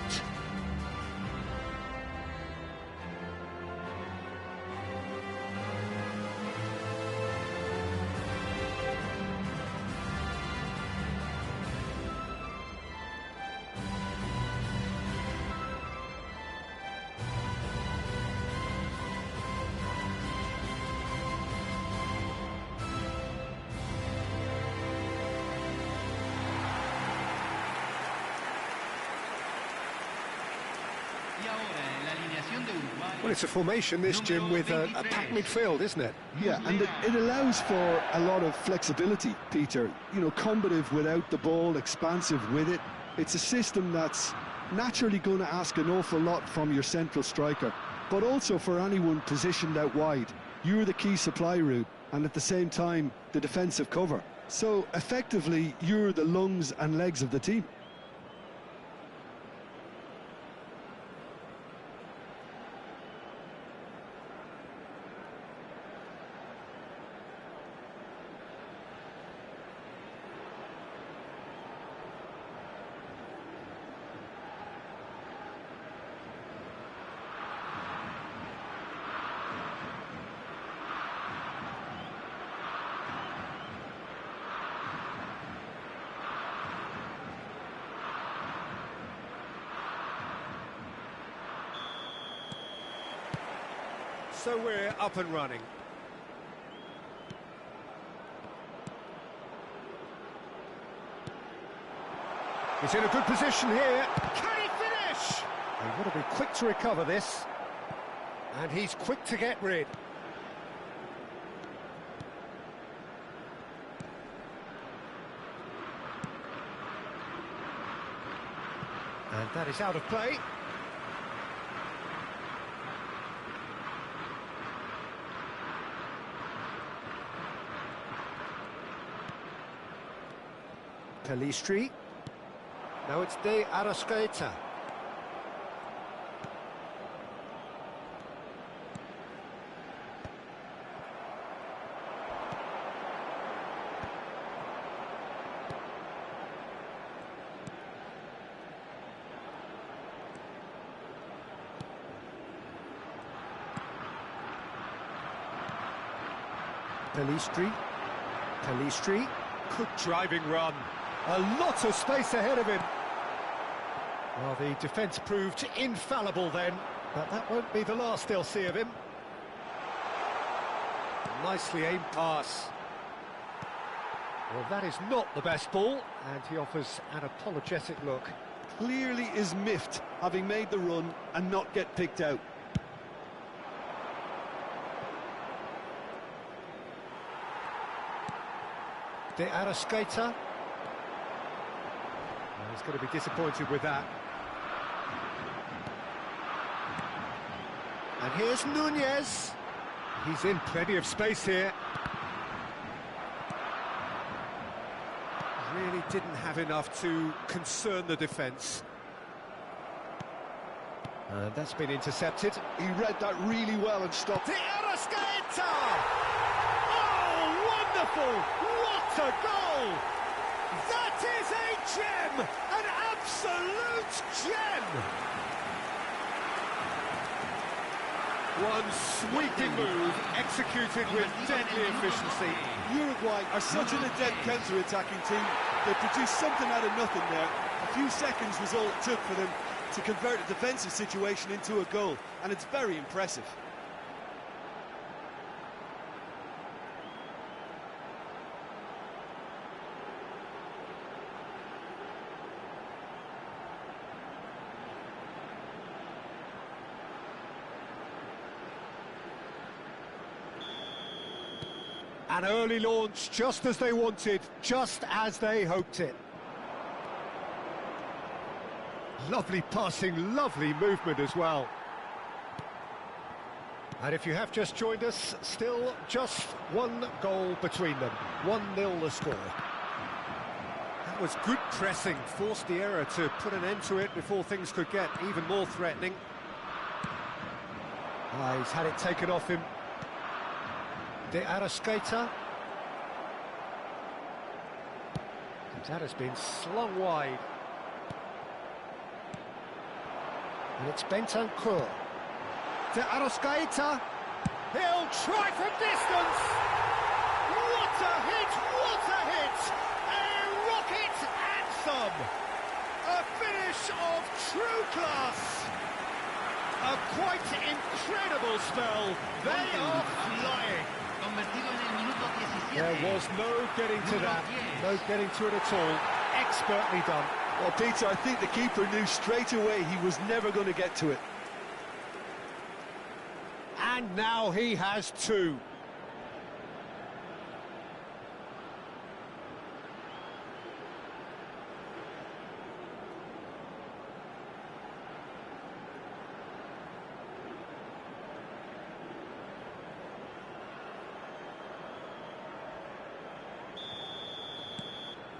Well, it's a formation, this, Jim, with a packed midfield, isn't it? Yeah, and it allows for a lot of flexibility, Peter. You know, combative without the ball, expansive with it. It's a system that's naturally going to ask an awful lot from your central striker, but also for anyone positioned out wide. You're the key supply route, and at the same time, the defensive cover. So, effectively, you're the lungs and legs of the team. So we're up and running. He's in a good position here. Can he finish? They've got to be quick to recover this. And he's quick to get rid. And that is out of play. Pelistri. Now it's De Arrascaeta. Pelistri. Good driving run. A lot of space ahead of him. Well, the defence proved infallible then, but that won't be the last they'll see of him. Nicely aimed pass. Well, that is not the best ball, and he offers an apologetic look. Clearly is miffed, having made the run and not get picked out. De Arrascaeta. He's going to be disappointed with that. And here's Nunez. He's in plenty of space here. Really didn't have enough to concern the defence. And that's been intercepted. He read that really well and stopped. De Arrascaeta! Oh, wonderful! What a goal! That is a gem! An absolute gem! One sweeping move, executed with deadly efficiency. Uruguay are such an adept counter-attacking team. They produced something out of nothing there. A few seconds was all it took for them to convert a defensive situation into a goal, and it's very impressive. An early launch, just as they wanted, just as they hoped it. Lovely passing, lovely movement as well. And if you have just joined us, still just one goal between them. 1-0 the score. That was good pressing, forced the error to put an end to it before things could get even more threatening. He's had it taken off him. De Arrascaeta. That has been slung wide. And it's Bentancur. De Arrascaeta. He'll try from distance. What a hit, what a hit. A rocket anthem. A finish of true class. A quite incredible spell. They are flying. There was no getting to that, no getting to it at all. Expertly done. Well, Peter, I think the keeper knew straight away he was never going to get to it. And now he has two.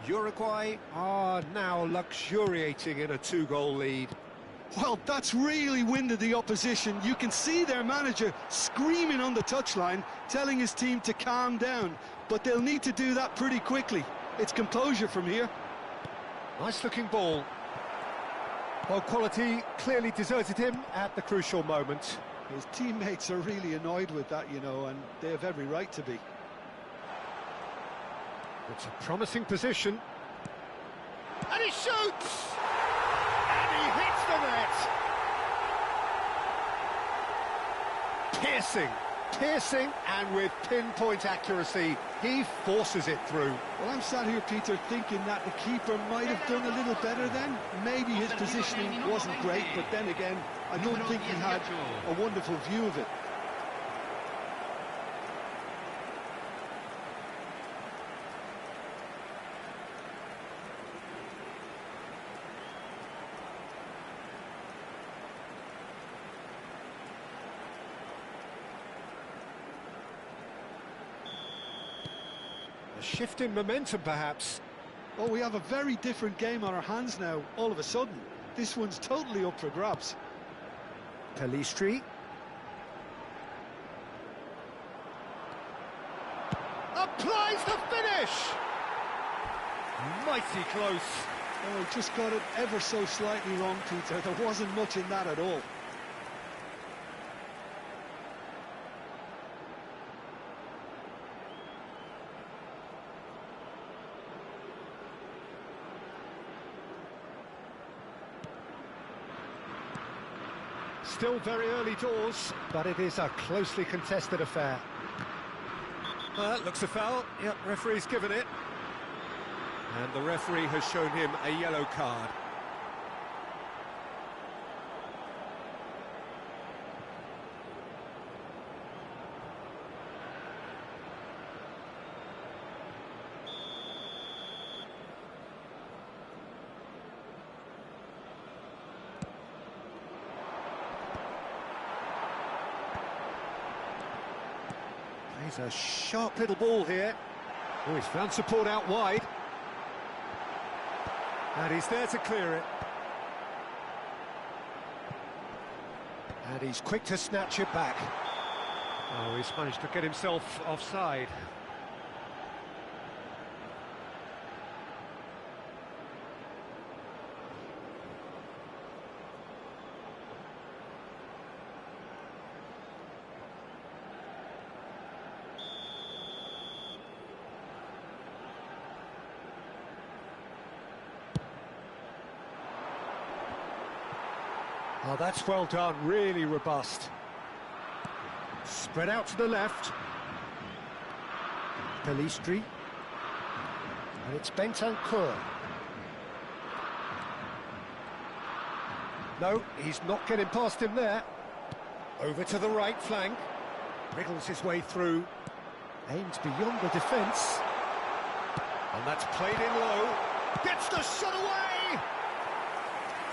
Uruguay are now luxuriating in a two-goal lead. Well, that's really winded the opposition. You can see their manager screaming on the touchline, telling his team to calm down. But they'll need to do that pretty quickly. It's composure from here. Nice-looking ball. Well, quality clearly deserted him at the crucial moment. His teammates are really annoyed with that, you know, and they have every right to be. It's a promising position. And he shoots! And he hits the net! Piercing, and with pinpoint accuracy, he forces it through. Well, I'm sat here, Peter, thinking that the keeper might have done a little better then. Maybe his positioning wasn't great, but then again, I don't think he had a wonderful view of it. A shift in momentum, perhaps. Oh, we have a very different game on our hands now, all of a sudden. This one's totally up for grabs. Pelistri. Applies the finish! Mighty close. Oh, just got it ever so slightly wrong, Peter. There wasn't much in that at all. Still very early doors, but it is a closely contested affair. Looks a foul. Yep, referee's given it. And the referee has shown him a yellow card. He's a sharp little ball here. Oh, he's found support out wide. And he's there to clear it. And he's quick to snatch it back. Oh, he's managed to get himself offside. Oh, that's well done, really robust. Spread out to the left. Pelistri. And it's Bentancur. No, he's not getting past him there. Over to the right flank. Wriggles his way through. Aims beyond the defence. And that's played in low. Gets the shot away!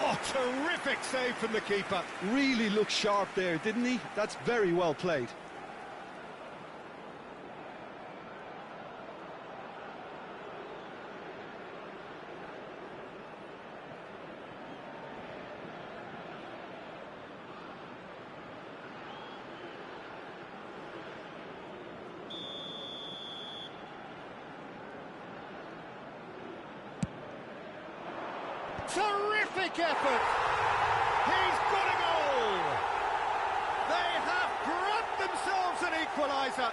Oh, terrific save from the keeper. Really looked sharp there, didn't he? That's very well played. Terrific effort! He's got a goal! They have grabbed themselves an equaliser!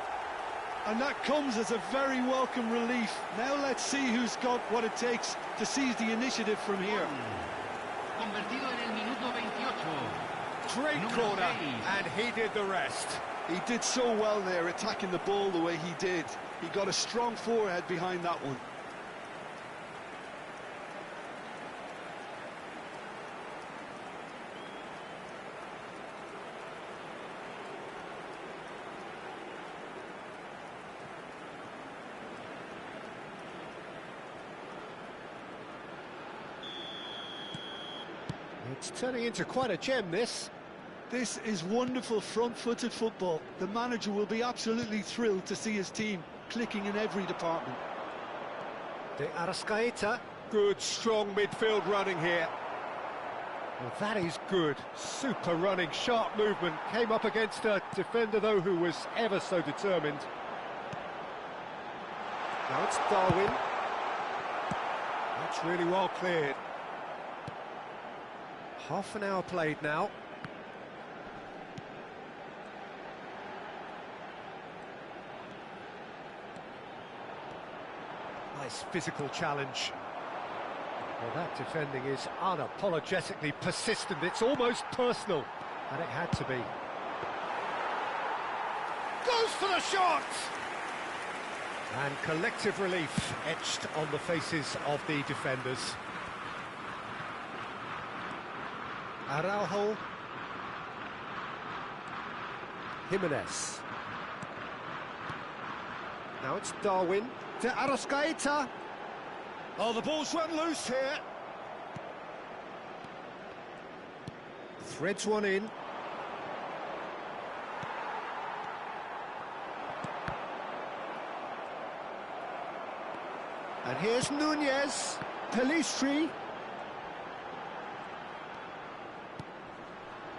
And that comes as a very welcome relief. Now let's see who's got what it takes to seize the initiative from here. Convertido en el minuto 28. Great corner, and he did the rest. He did so well there, attacking the ball the way he did. He got a strong forehead behind that one. It's turning into quite a gem, this. This is wonderful front-footed football. The manager will be absolutely thrilled to see his team clicking in every department. De Arrascaeta. Good, strong midfield running here. Well, that is good. Super running, sharp movement. Came up against a defender, though, who was ever so determined. Now it's Darwin. That's really well cleared. Half an hour played now. Nice physical challenge. Well, that defending is unapologetically persistent. It's almost personal, and it had to be. Goes for the shot! And collective relief etched on the faces of the defenders. Araujo. Jimenez. Now it's Darwin. De Arrascaeta. Oh, the ball's run loose here. Threads one in. And here's Nunez. Pelistri.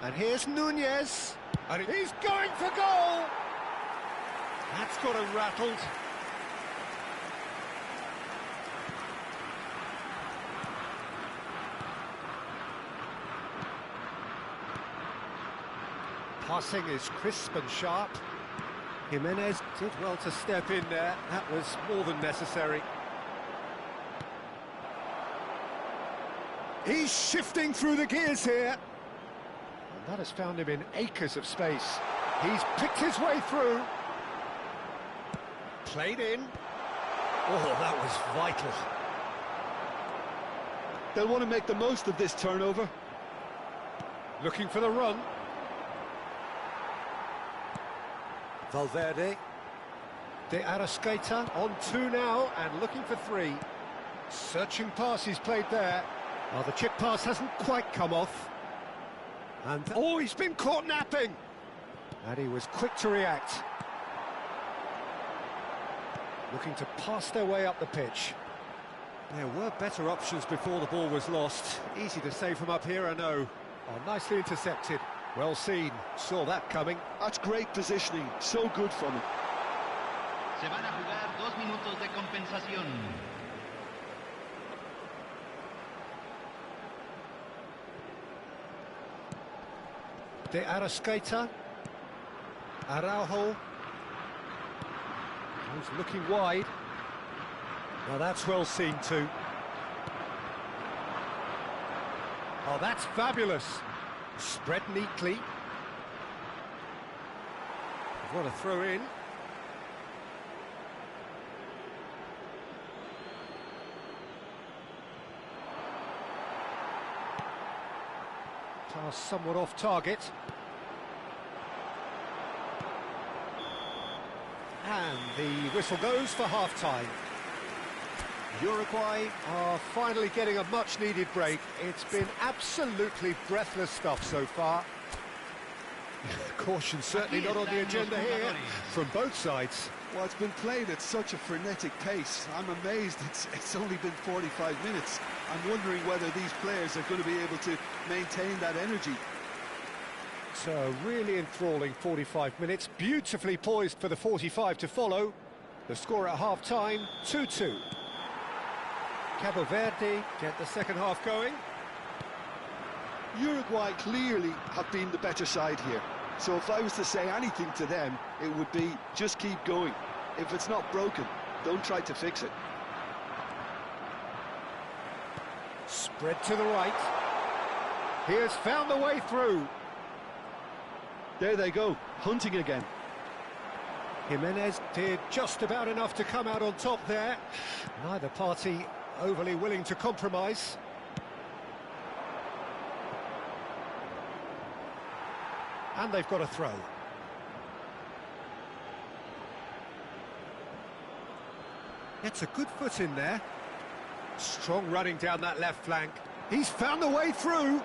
And here's Nunez. And he's going for goal. That's got him rattled. Passing is crisp and sharp. Jimenez did well to step in there. That was more than necessary. He's shifting through the gears here. And that has found him in acres of space. He's picked his way through. Played in. Oh, that was vital. They'll want to make the most of this turnover. Looking for the run. Valverde. De Arrascaeta on 2 now and looking for 3. Searching pass he's played there. Well, the chip pass hasn't quite come off. And oh, he's been caught napping. And he was quick to react. Looking to pass their way up the pitch. There were better options before the ball was lost. Easy to say from up here, I know. Oh, nicely intercepted. Well seen. Saw that coming. That's great positioning. So good from him. Se van a jugar 2 minutos de compensación. De Arrascaeta. Araujo. He's looking wide. Well, that's well seen too. Oh, that's fabulous. Spread neatly. What a throw in. Pass somewhat off target. And the whistle goes for half-time. Uruguay are finally getting a much-needed break. It's been absolutely breathless stuff so far. Caution certainly not on the agenda here from both sides. Well, it's been played at such a frenetic pace. I'm amazed it's only been 45 minutes. I'm wondering whether these players are going to be able to maintain that energy. So a really enthralling 45 minutes, beautifully poised for the 45 to follow. The score at half-time, 2-2. Cabo Verde get the second half going. Uruguay clearly have been the better side here. So if I was to say anything to them, it would be just keep going. If it's not broken, don't try to fix it. Spread to the right. He has found the way through. There they go, hunting again. Jimenez did just about enough to come out on top there. Neither party overly willing to compromise. And they've got a throw. Gets a good foot in there. Strong running down that left flank. He's found the way through.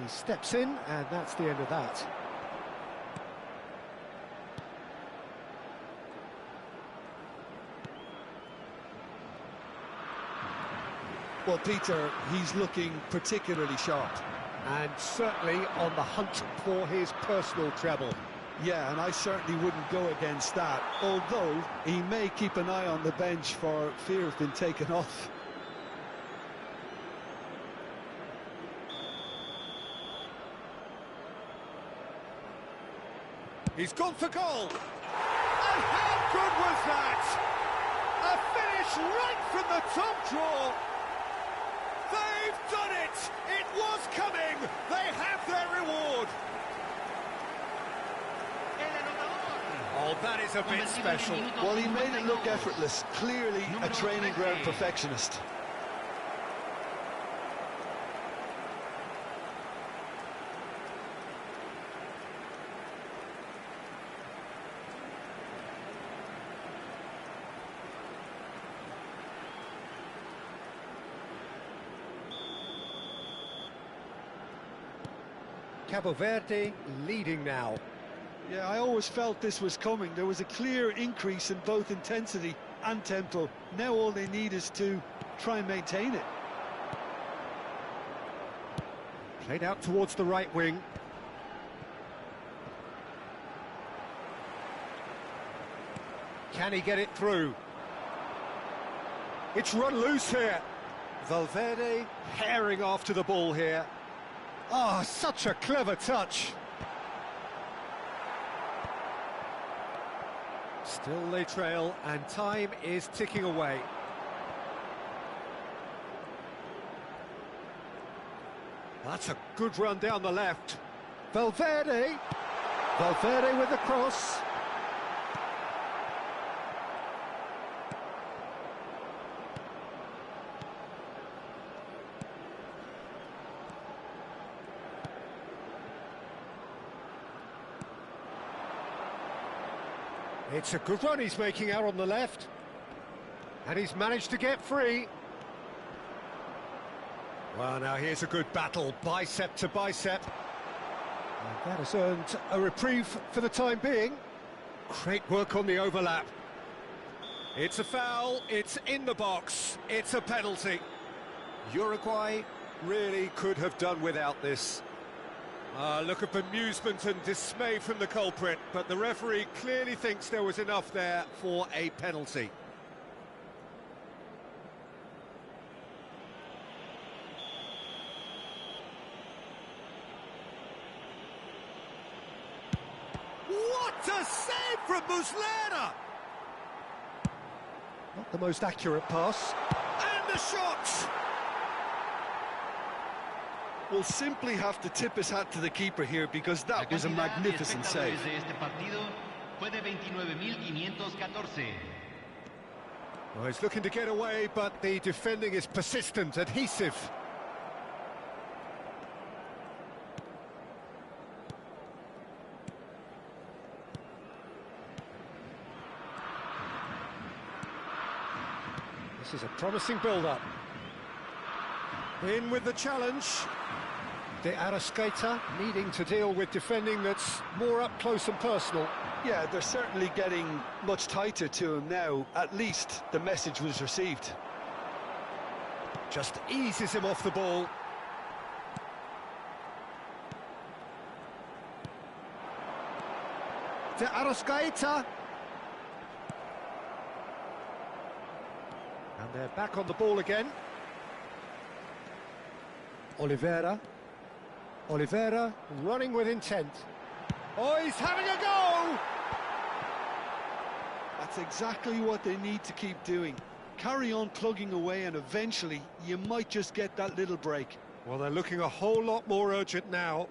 He steps in, and that's the end of that. Well, Peter, he's looking particularly sharp. And certainly on the hunt for his personal treble. Yeah, and I certainly wouldn't go against that, although he may keep an eye on the bench for fear of being taken off. He's gone for goal! And how good was that? A finish right from the top draw! They've done it! It was coming! They have their reward! Oh, that is a bit special. Well, he made it look effortless. Clearly a training ground perfectionist. Cabo Verde leading now. Yeah, I always felt this was coming. There was a clear increase in both intensity and tempo. Now all they need is to try and maintain it. Played out towards the right wing. Can he get it through? It's run loose here. Valverde herring after the ball here. Ah, such a clever touch. Still they trail, and time is ticking away. That's a good run down the left. Valverde. Valverde with the cross. It's a good run he's making out on the left. And he's managed to get free. Well, now here's a good battle, bicep to bicep. And that has earned a reprieve for the time being. Great work on the overlap. It's a foul, it's in the box, it's a penalty. Uruguay really could have done without this. Look at bemusement and dismay from the culprit, but the referee clearly thinks there was enough there for a penalty. What a save from Muslera! Not the most accurate pass. And the shot! Will simply have to tip his hat to the keeper here, because that was a magnificent save. Well, he's looking to get away, but the defending is persistent, adhesive. This is a promising build-up. In with the challenge. De Arrascaeta needing to deal with defending that's more up close and personal. Yeah, they're certainly getting much tighter to him now. At least the message was received. Just eases him off the ball. De Arrascaeta. And they're back on the ball again. Oliveira. Oliveira running with intent. Oh, he's having a go! That's exactly what they need to keep doing. Carry on plugging away, and eventually you might just get that little break. Well, they're looking a whole lot more urgent now.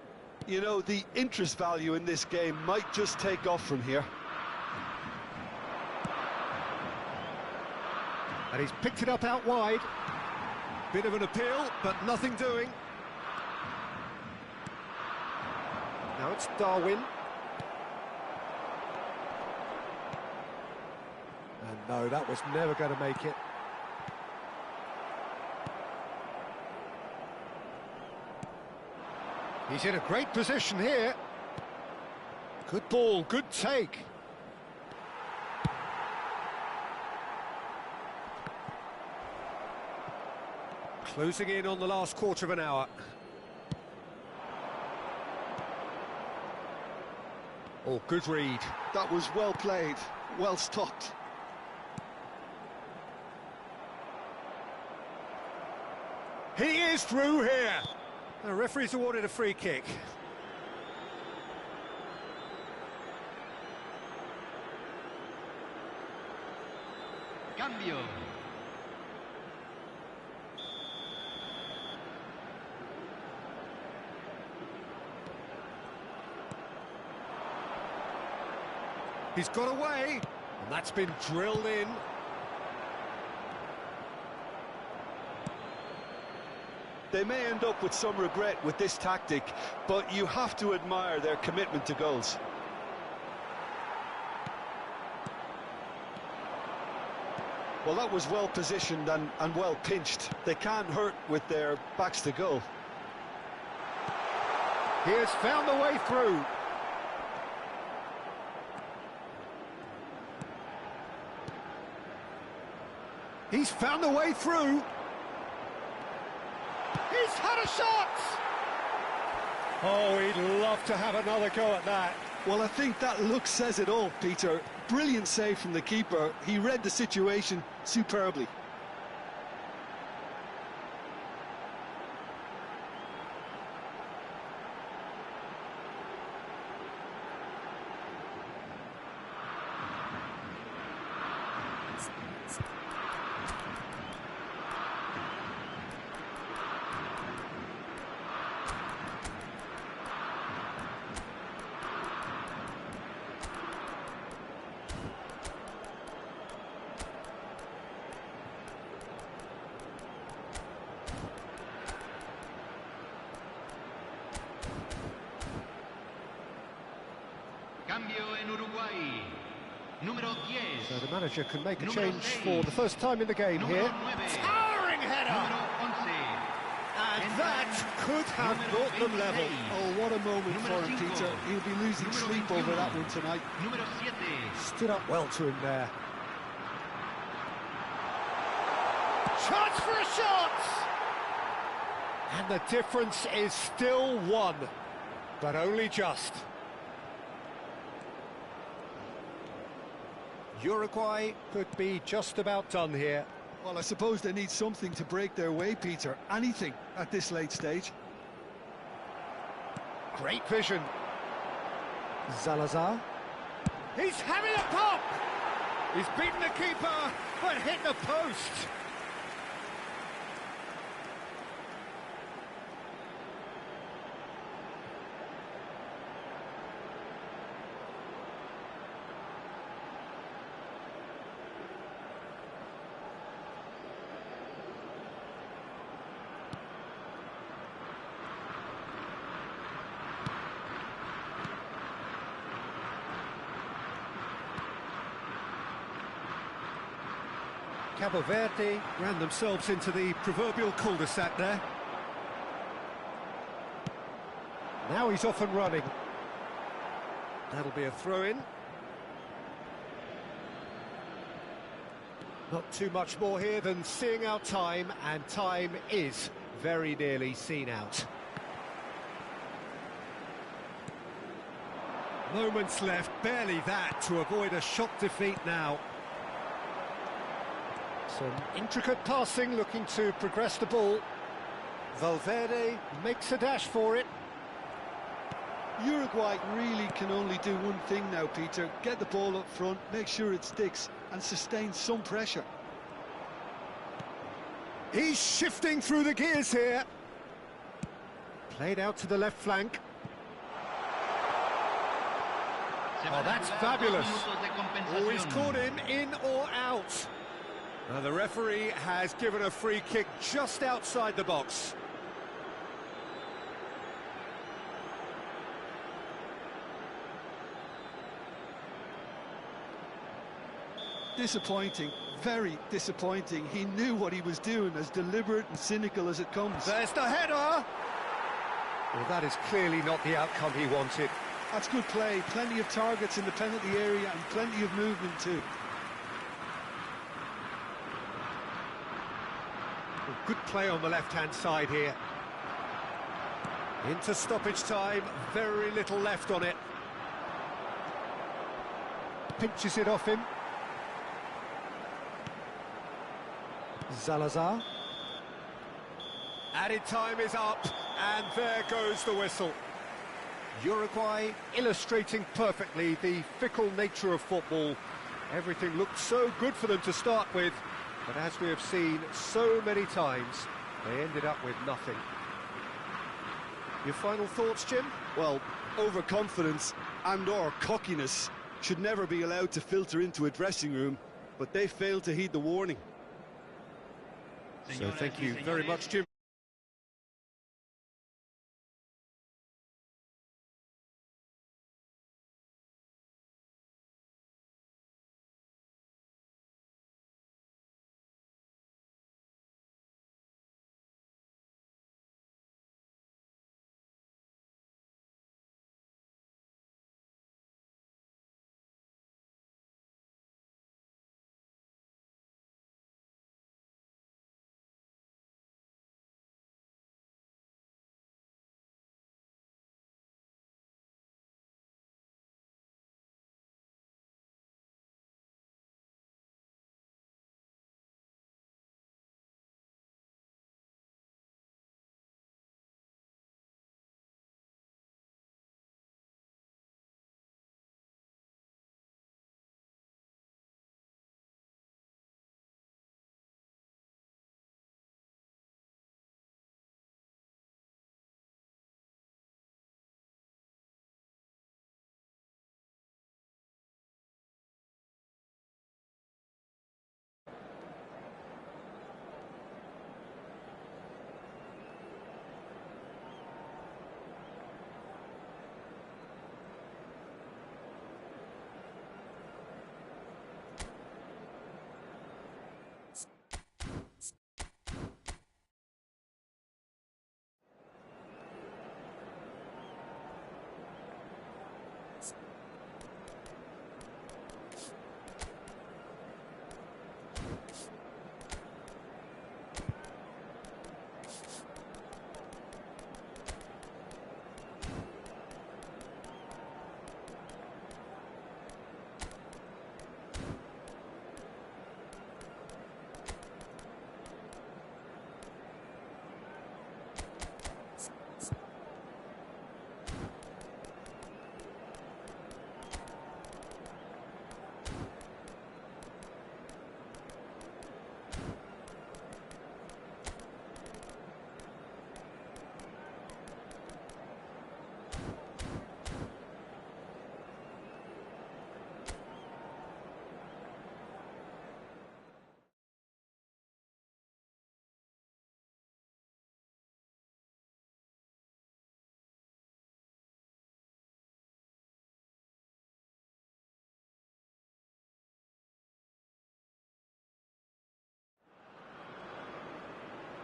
You know, the interest value in this game might just take off from here. And he's picked it up out wide. Bit of an appeal, but nothing doing. Now it's Darwin. And no, that was never going to make it. He's in a great position here. Good ball, good take. Closing in on the last quarter of an hour. Oh, good read. That was well played, well stopped. He is through here. The referee's awarded a free kick. Cambio. He's got away, and that's been drilled in. They may end up with some regret with this tactic, but you have to admire their commitment to goals. Well, that was well positioned and well pinched. They can't hurt with their backs to goal. He has found the way through. He's found the way through. He's had a shot! Oh, he'd love to have another go at that. Well, I think that look says it all, Peter. Brilliant save from the keeper. He read the situation superbly. Cambio en Uruguay. Número 10. So the manager can make a change for the first time in the game here. Towering header! And that could have brought them level. Oh, what a moment for him, Peter. He'll be losing sleep over that one tonight. Stood up well to him there. Chance for a shot! And the difference is still one, but only just. Uruguay could be just about done here. Well, I suppose they need something to break their way, Peter. Anything at this late stage. Great vision. Salazar. He's having a pop! He's beaten the keeper, but hit the post. Cabo Verde ran themselves into the proverbial cul-de-sac there. Now he's off and running. That'll be a throw-in. Not too much more here than seeing out time, and time is very nearly seen out. Moments left, barely that, to avoid a shock defeat now. Some intricate passing, looking to progress the ball. Valverde makes a dash for it. Uruguay really can only do one thing now, Peter. Get the ball up front, make sure it sticks, and sustain some pressure. He's shifting through the gears here. Played out to the left flank. Oh, that's fabulous. Oh, he's caught him in or out. Now, the referee has given a free kick just outside the box. Disappointing, very disappointing. He knew what he was doing, as deliberate and cynical as it comes. There's the header! Well, that is clearly not the outcome he wanted. That's good play, plenty of targets in the penalty area and plenty of movement too. Well, good play on the left-hand side here. Into stoppage time, very little left on it. Pinches it off him. Salazar. Added time is up, and there goes the whistle. Uruguay illustrating perfectly the fickle nature of football. Everything looked so good for them to start with, but as we have seen so many times, they ended up with nothing. Your final thoughts, Jim? Well, overconfidence and/or cockiness should never be allowed to filter into a dressing room, but they failed to heed the warning. So thank you very much, Jim.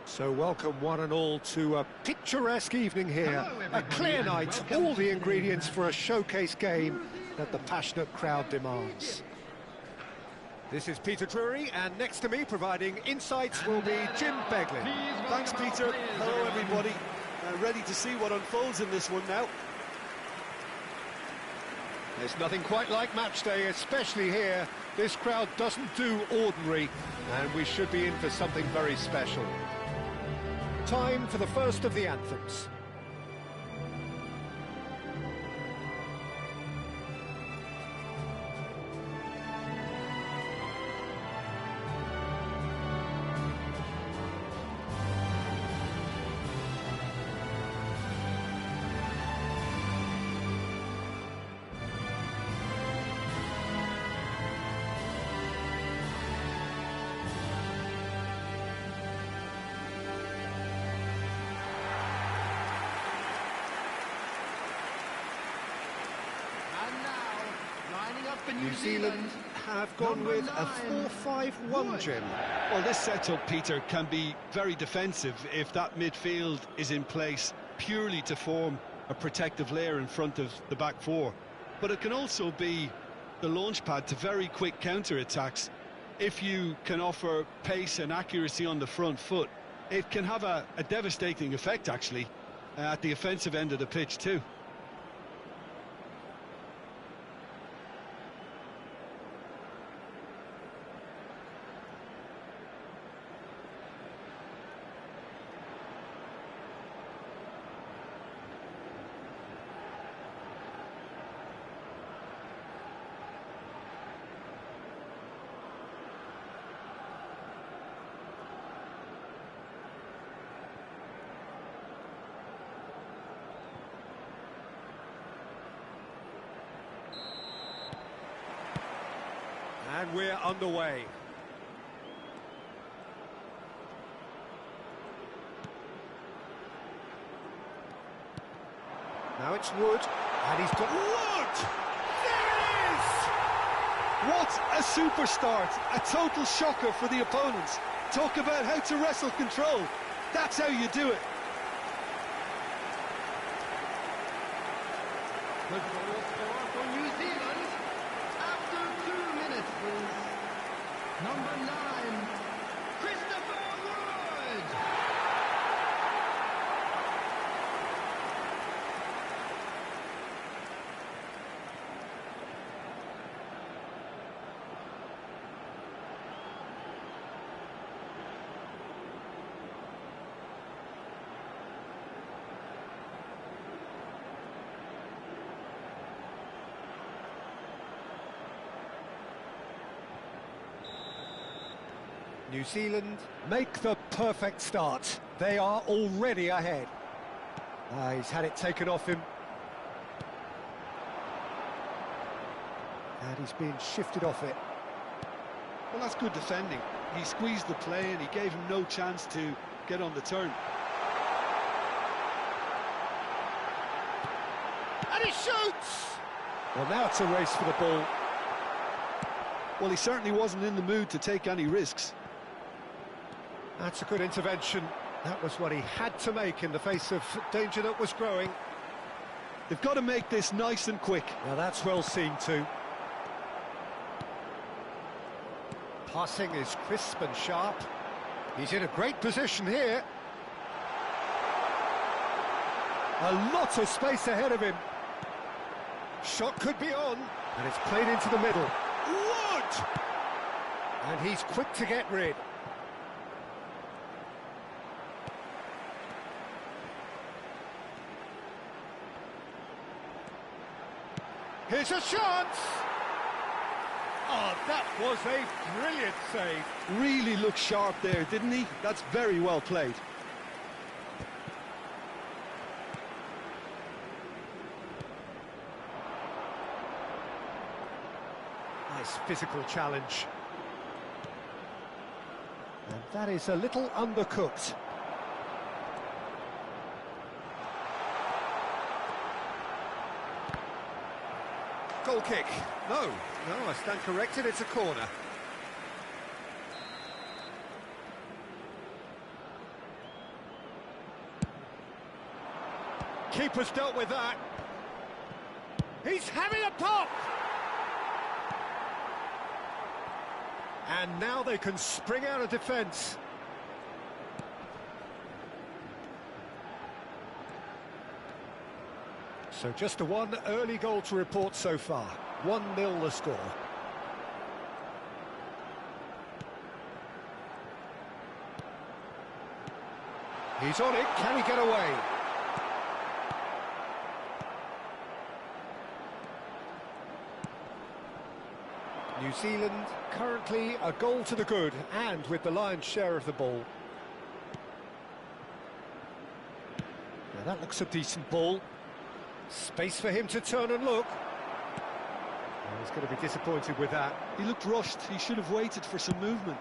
So welcome one and all to a picturesque evening here. A clear night, all the ingredients for a showcase game that the passionate crowd demands. This is Peter Drury, and next to me providing insights will be Jim Beglin. Thanks, Peter. Hello, everybody. Ready to see what unfolds in this one now. There's nothing quite like match day, especially here. This crowd doesn't do ordinary, and we should be in for something very special. Time for the first of the anthems. New Zealand have gone with a 4-5-1, Jim. Well, this setup, Peter, can be very defensive if that midfield is in place. purely to form a protective layer in front of the back four, but it can also be the launch pad to very quick counter-attacks. If you can offer pace and accuracy on the front foot, it can have a devastating effect, actually, at the offensive end of the pitch too. And we're underway. Now it's Wood, and he's got Wood! There it is! What a super start! A total shocker for the opponents. Talk about how to wrestle control. That's how you do it. The goal scorer for New Zealand after 2 minutes is number 9, Christopher Wood. New Zealand make the perfect start. They are already ahead. He's had it taken off him. And he's being shifted off it. Well, that's good defending. He squeezed the play and he gave him no chance to get on the turn. And he shoots! Well, now it's a race for the ball. Well, he certainly wasn't in the mood to take any risks. That's a good intervention. That was what he had to make in the face of danger that was growing. They've got to make this nice and quick. Now that's well seen too. Passing is crisp and sharp. He's in a great position here. A lot of space ahead of him. Shot could be on, and it's played into the middle. Wood! And he's quick to get rid. Here's a chance! Oh, that was a brilliant save. Really looked sharp there, didn't he? That's very well played. Nice physical challenge. And that is a little undercooked. Goal kick. No, I stand corrected, it's a corner. Keeper's dealt with that. He's having a pop! And now they can spring out of defence. So just the one early goal to report so far. 1-0 the score. He's on it, can he get away? New Zealand currently a goal to the good and with the lion's share of the ball. Now that looks a decent ball. Space for him to turn and look. Oh, he's going to be disappointed with that. He looked rushed. He should have waited for some movement.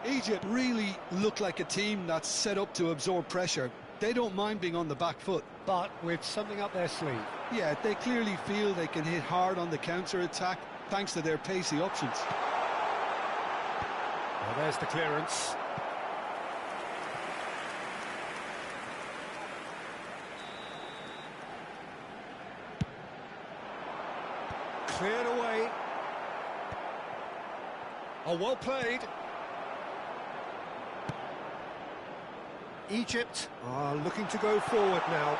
Egypt really look like a team that's set up to absorb pressure. They don't mind being on the back foot. But with something up their sleeve. Yeah, they clearly feel they can hit hard on the counter-attack thanks to their pacey options. Well, there's the clearance. Cleared away. Oh, well played. Egypt are looking to go forward now.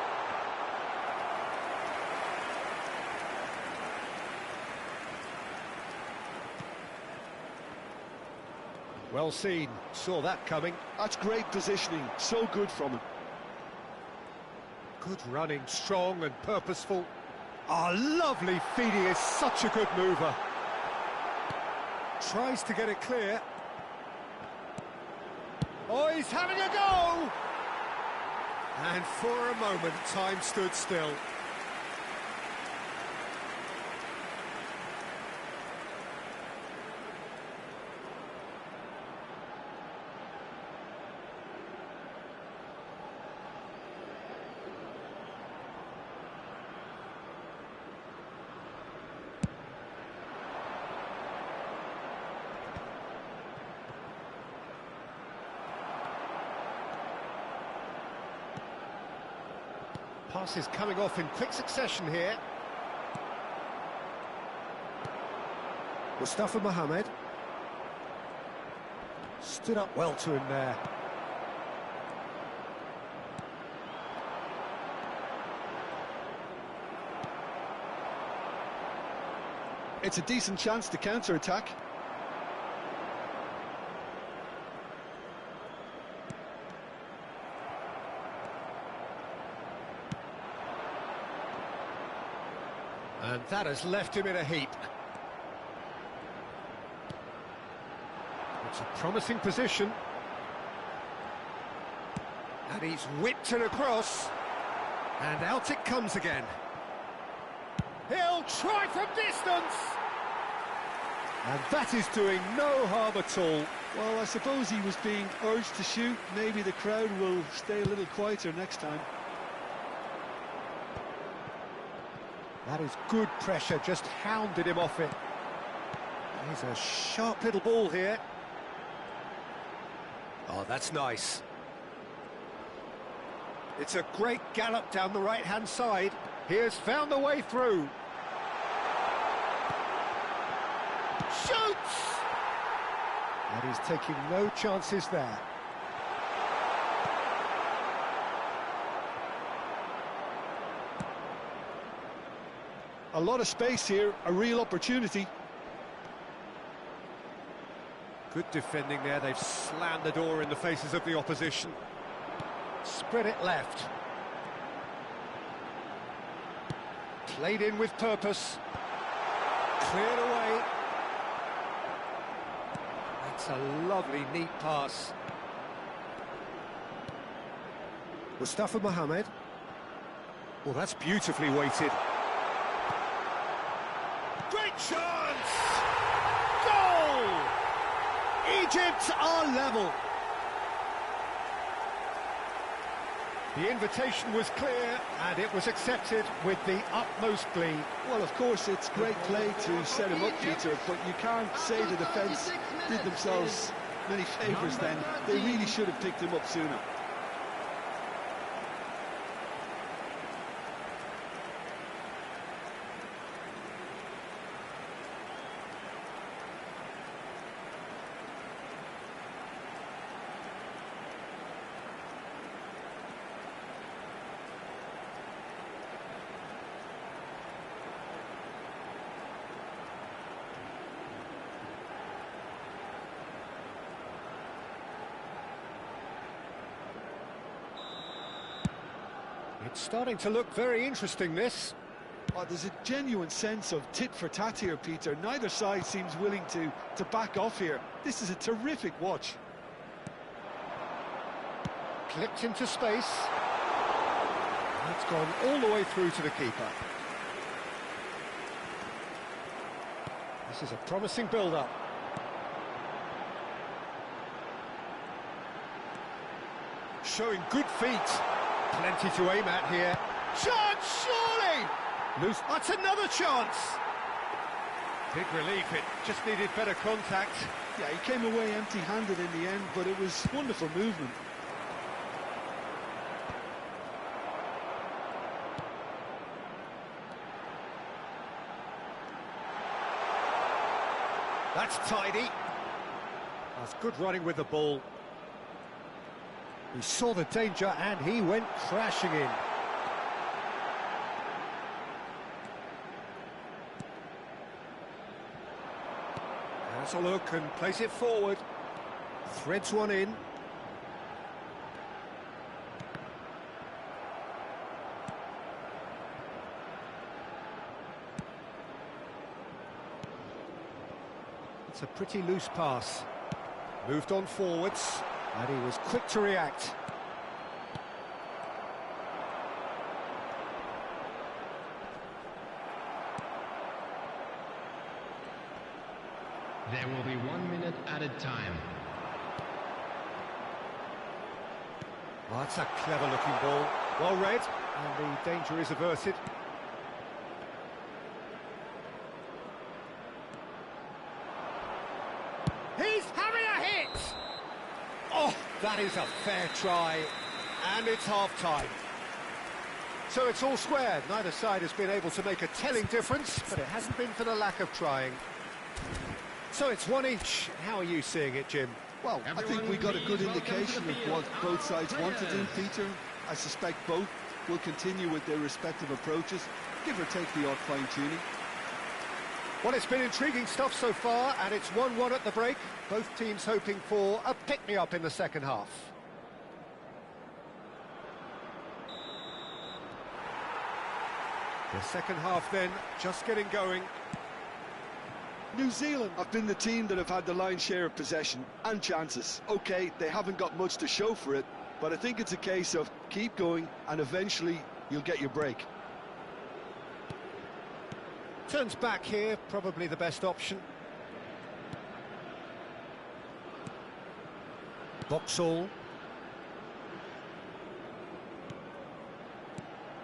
Well seen, saw that coming. That's great positioning, so good from him. Good running, strong and purposeful. Ah, lovely feed, he is such a good mover. Tries to get it clear. Oh, he's having a go! And for a moment, time stood still. Passes coming off in quick succession here. Mustafa Mohamed. Stood up well to him there. It's a decent chance to counter-attack. And that has left him in a heap. It's a promising position. And he's whipped it across. And out it comes again. He'll try from distance! And that is doing no harm at all. Well, I suppose he was being urged to shoot. Maybe the crowd will stay a little quieter next time. That is good pressure, just hounded him off it. He's a sharp little ball here. Oh, that's nice. It's a great gallop down the right-hand side. He has found the way through. Shoots! And he's taking no chances there. A lot of space here, a real opportunity. Good defending there, they've slammed the door in the faces of the opposition. Spread it left. Played in with purpose. Cleared away. That's a lovely, neat pass. Mustafa Mohamed. Well, that's beautifully weighted. Great chance! Goal! Egypt are level. The invitation was clear and it was accepted with the utmost glee. Well, of course, it's great play to set him up, Peter, but you can't say the defence did themselves many favours then. They really should have picked him up sooner. It's starting to look very interesting, this. Oh, there's a genuine sense of tit for tat here, Peter. Neither side seems willing to back off here. This is a terrific watch. Clipped into space. That's gone all the way through to the keeper. This is a promising build-up. Showing good feet. Plenty to aim at here. Chance, surely! Loose. That's another chance. Big relief, it just needed better contact. Yeah, he came away empty-handed in the end, but it was wonderful movement. That's tidy. That's good running with the ball. He saw the danger and he went crashing in. Has a look and plays it forward. Threads one in. It's a pretty loose pass. Moved on forwards, and he was quick to react. There will be 1 minute added time. Oh, that's a clever-looking ball. Well read, and the danger is averted. He's having a hit! Oh, that is a fair try, and it's half-time. So it's all square. Neither side has been able to make a telling difference, but it hasn't been for the lack of trying. So it's one each. How are you seeing it, Jim? Well, I think we got a good indication of what both sides want to do, Peter. I suspect both will continue with their respective approaches, give or take the odd fine-tuning. Well, it's been intriguing stuff so far, and it's 1-1 at the break. Both teams hoping for a pick-me-up in the second half. The second half then, just getting going. New Zealand have been the team that have had the lion's share of possession and chances. OK, they haven't got much to show for it, but I think it's a case of keep going and eventually you'll get your break. Turns back here, probably the best option. Boxall.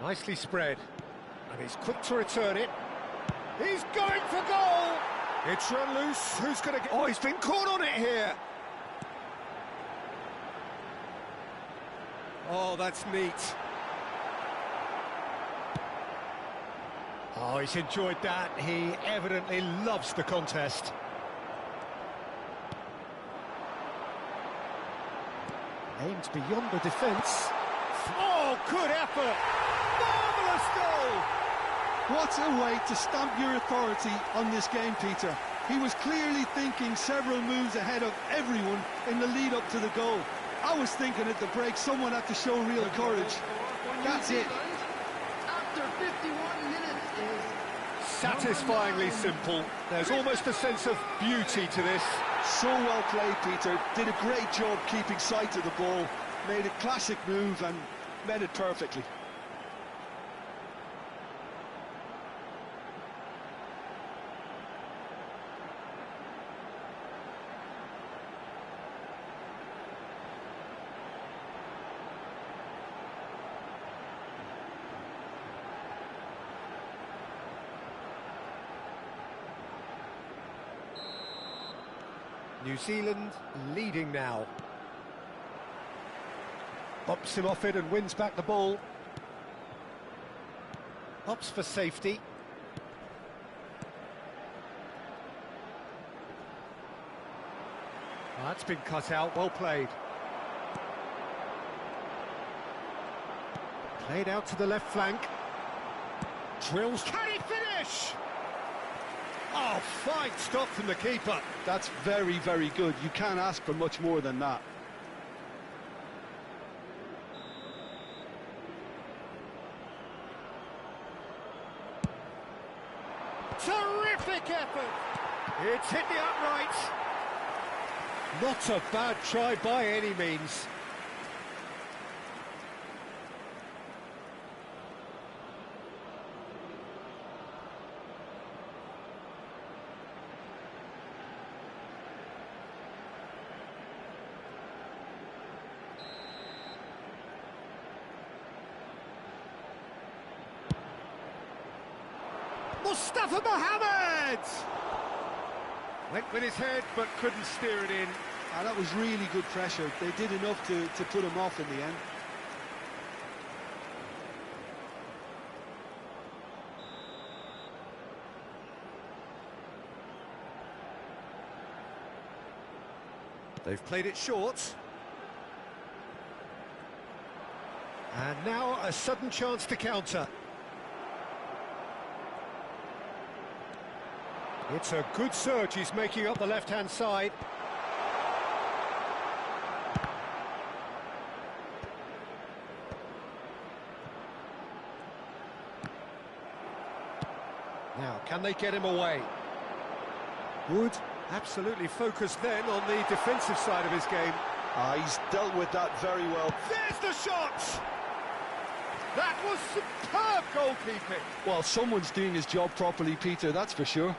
Nicely spread. And he's quick to return it. He's going for goal! It's run loose. Who's going to get... Oh, he's been caught on it here. Oh, that's neat. Oh, he's enjoyed that. He evidently loves the contest. Aims beyond the defence. Oh, good effort! Marvellous goal! What a way to stamp your authority on this game, Peter. He was clearly thinking several moves ahead of everyone in the lead-up to the goal. I was thinking at the break someone had to show real courage. That's it. After 51 minutes is... Satisfyingly simple. There's almost a sense of beauty to this. So well played, Peter. Did a great job keeping sight of the ball. Made a classic move and met it perfectly. New Zealand leading now. Bops him off it and wins back the ball. Hops for safety. Oh, that's been cut out, well played. Played out to the left flank. Drills, can he finish? Oh, fine stop from the keeper. That's very, very good. You can't ask for much more than that. Terrific effort! It's hit the uprights. Not a bad try by any means. Mustafa Mohamed! Went with his head, but couldn't steer it in. That was really good pressure. They did enough to put him off in the end. They've played it short. And now a sudden chance to counter. It's a good surge he's making up the left-hand side. Now, can they get him away? Wood absolutely focused then on the defensive side of his game. He's dealt with that very well. There's the shot! That was superb goalkeeping. Well, someone's doing his job properly, Peter, that's for sure.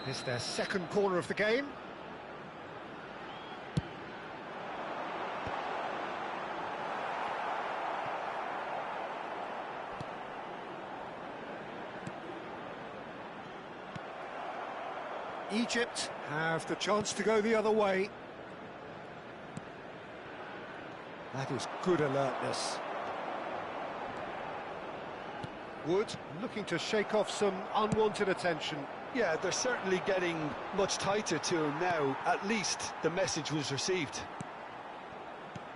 It's their second corner of the game. Egypt have the chance to go the other way. That is good alertness. Wood looking to shake off some unwanted attention. Yeah, they're certainly getting much tighter to him now. At least the message was received.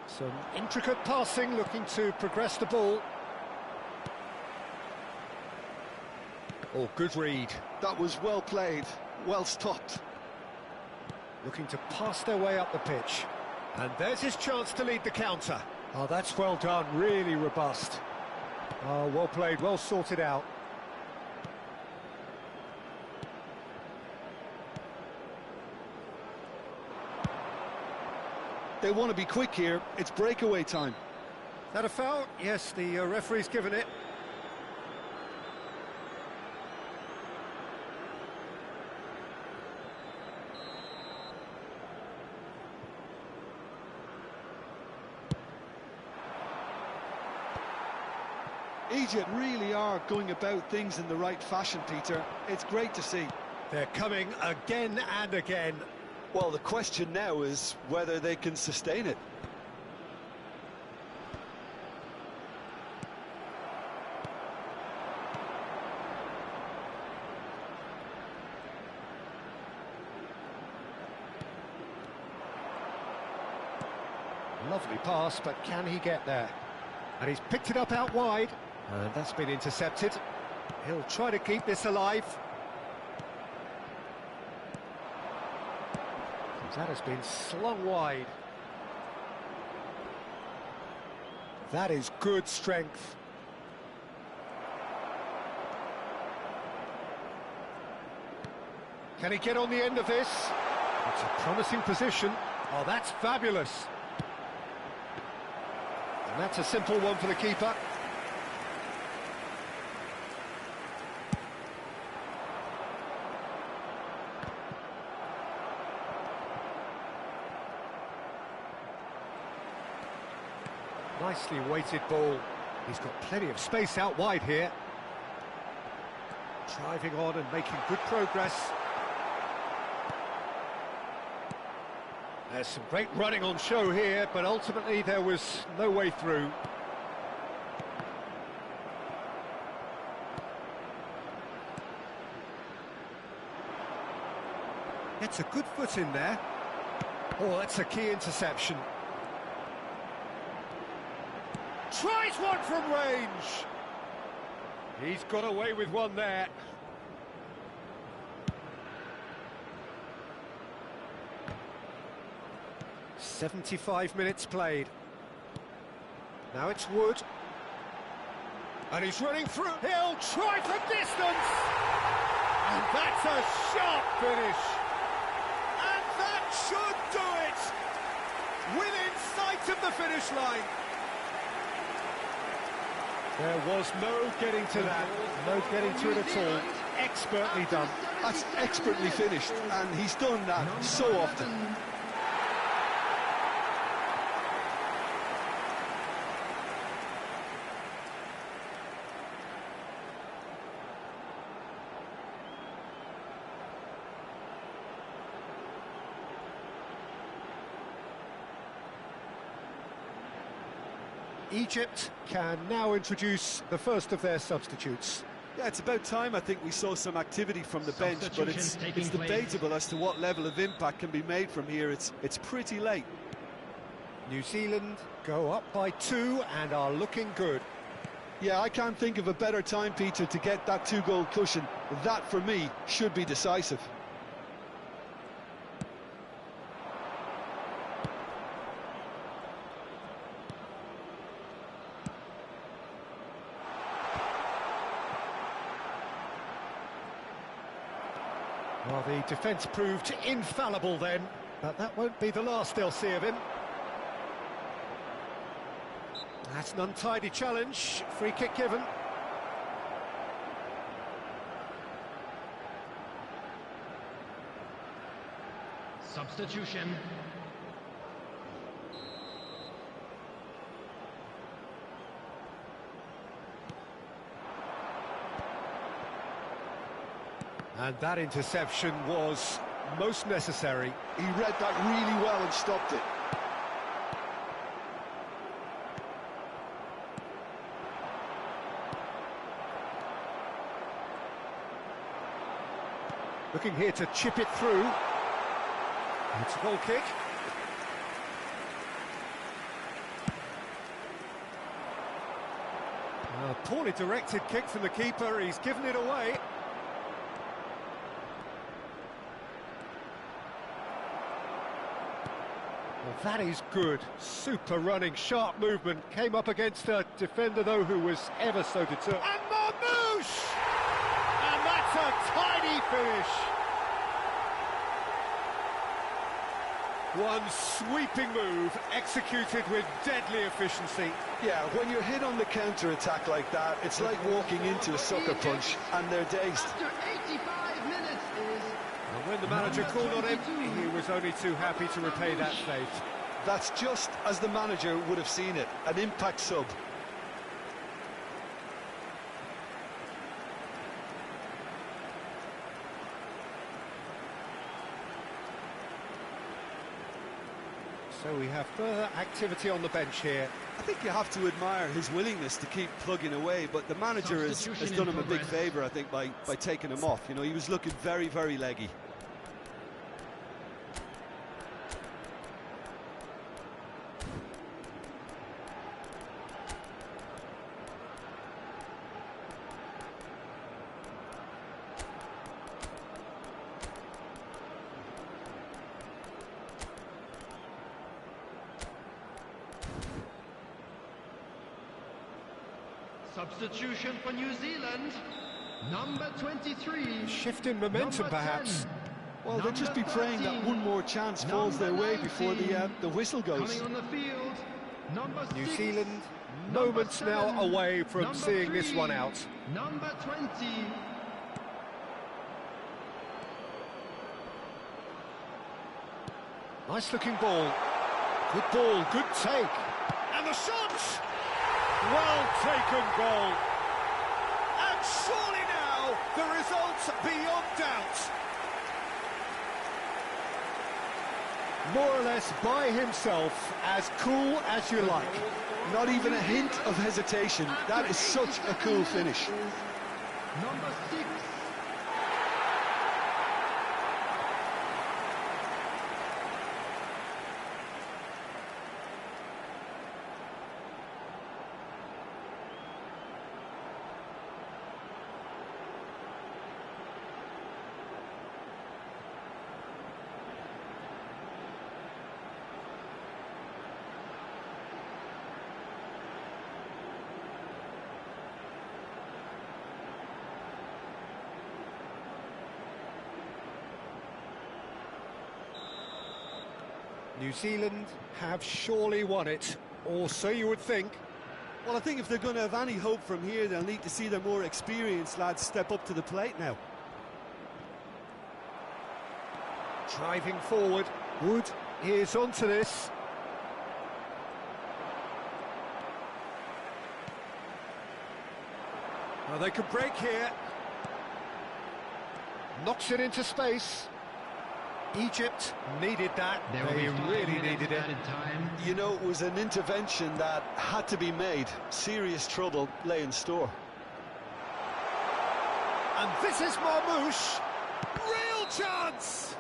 Some intricate passing, looking to progress the ball. Oh, good read. That was well played, well stopped. Looking to pass their way up the pitch. And there's his chance to lead the counter. Oh, that's well done, really robust. Oh, well played, well sorted out. They want to be quick here, it's breakaway time. That a foul? Yes, the referee's given it. Egypt really are going about things in the right fashion, Peter. It's great to see. They're coming again and again. Well, the question now is whether they can sustain it. Lovely pass, but can he get there? And he's picked it up out wide. And that's been intercepted. He'll try to keep this alive. That has been slung wide. That is good strength. Can he get on the end of this? It's a promising position. Oh, that's fabulous. And that's a simple one for the keeper. Nicely weighted ball. He's got plenty of space out wide here. Driving on and making good progress. There's some great running on show here, but ultimately there was no way through. Gets a good foot in there. Oh, that's a key interception. Tries one from range. He's got away with one there. "75 minutes played. Now it's Wood. And he's running through. He'll try from distance. And that's a sharp finish. And that should do it. Within sight of the finish line. There was no getting to that, no getting to it at all. Expertly done. That's expertly finished, and he's done that so often. Egypt can now introduce the first of their substitutes. Yeah, it's about time I think we saw some activity from the bench, but it's debatable as to what level of impact can be made from here. It's pretty late. New Zealand go up by 2 and are looking good. Yeah, I can't think of a better time, Peter, to get that 2-goal cushion. That, for me, should be decisive. Well, the defence proved infallible then, but that won't be the last they'll see of him. That's an untidy challenge, free kick given. Substitution. And that interception was most necessary. He read that really well and stopped it. Looking here to chip it through. It's a goal kick. A poorly directed kick from the keeper, he's given it away. Well, that is good. Super running, sharp movement. Came up against a defender, though, who was ever so determined. And Marmouche! And that's a tidy finish. One sweeping move, executed with deadly efficiency. Yeah, when you're hit on the counter-attack like that, it's like walking into a sucker punch, and they're dazed. After 85 minutes is... And when the manager called on him, he was only too happy to repay that faith. That's just as the manager would have seen it, an impact sub. So we have further activity on the bench here. I think you have to admire his willingness to keep plugging away, but the manager has done him a big favour, I think, by taking him off. You know, he was looking very, very leggy. Substitution for New Zealand, number 23. Shift in momentum, Number perhaps. 10. Well, they'll just be praying that one more chance falls their way before the whistle goes. Coming on the field, number New 6, Zealand, number moments now 7, away from number seeing this 3, one out. Number 20. Nice looking ball. Good ball, good take. And the shot! Well taken goal. And surely now the result's beyond doubt. More or less by himself, as cool as you like. Not even a hint of hesitation. That is such a cool finish. Number 6. New Zealand have surely won it, or so you would think. Well, I think if they're going to have any hope from here, they'll need to see their more experienced lads step up to the plate now. Driving forward, Wood is onto this. Well, they could break here. Knocks it into space. Egypt needed that. There will They be 5 really minutes needed it. added time. You know, it was an intervention that had to be made. Serious trouble lay in store. And this is Marmoush. Real chance!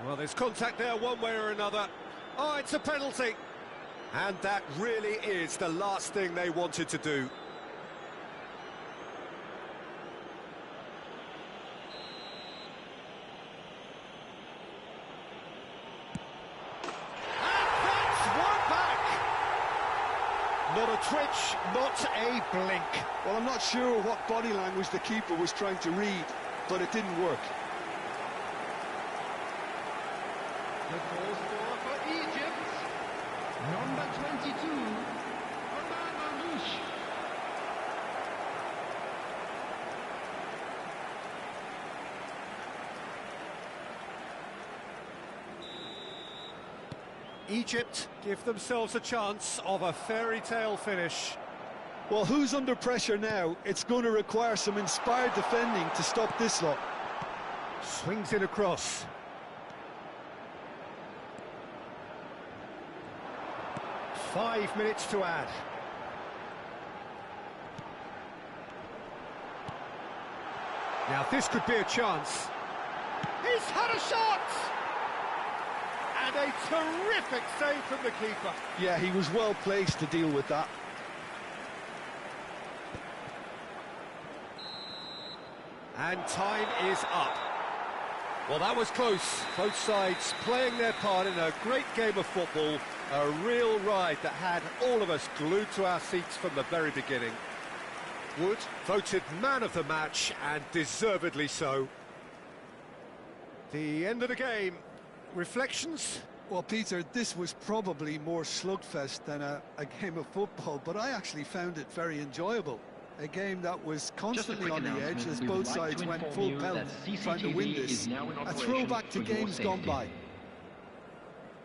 Well, there's contact there one way or another. Oh, it's a penalty. And that really is the last thing they wanted to do. Not a twitch, not a blink. Well, I'm not sure what body language the keeper was trying to read, but it didn't work. The goal scorer for Egypt, number 22, Omar Marmoush. Egypt give themselves a chance of a fairy tale finish. Well, who's under pressure now? It's going to require some inspired defending to stop this lot. Swings in across. Five minutes to add. Now this could be a chance. He's had a shot! And a terrific save from the keeper. Yeah, he was well placed to deal with that. And time is up. Well, that was close. Both sides playing their part in a great game of football. A real ride that had all of us glued to our seats from the very beginning. Wood voted man of the match, and deservedly so. The end of the game. Reflections? Well, Peter, this was probably more slugfest than a game of football, but I actually found it very enjoyable. A game that was constantly on the edge as both sides went full pelt trying to win this. A throwback to games gone by.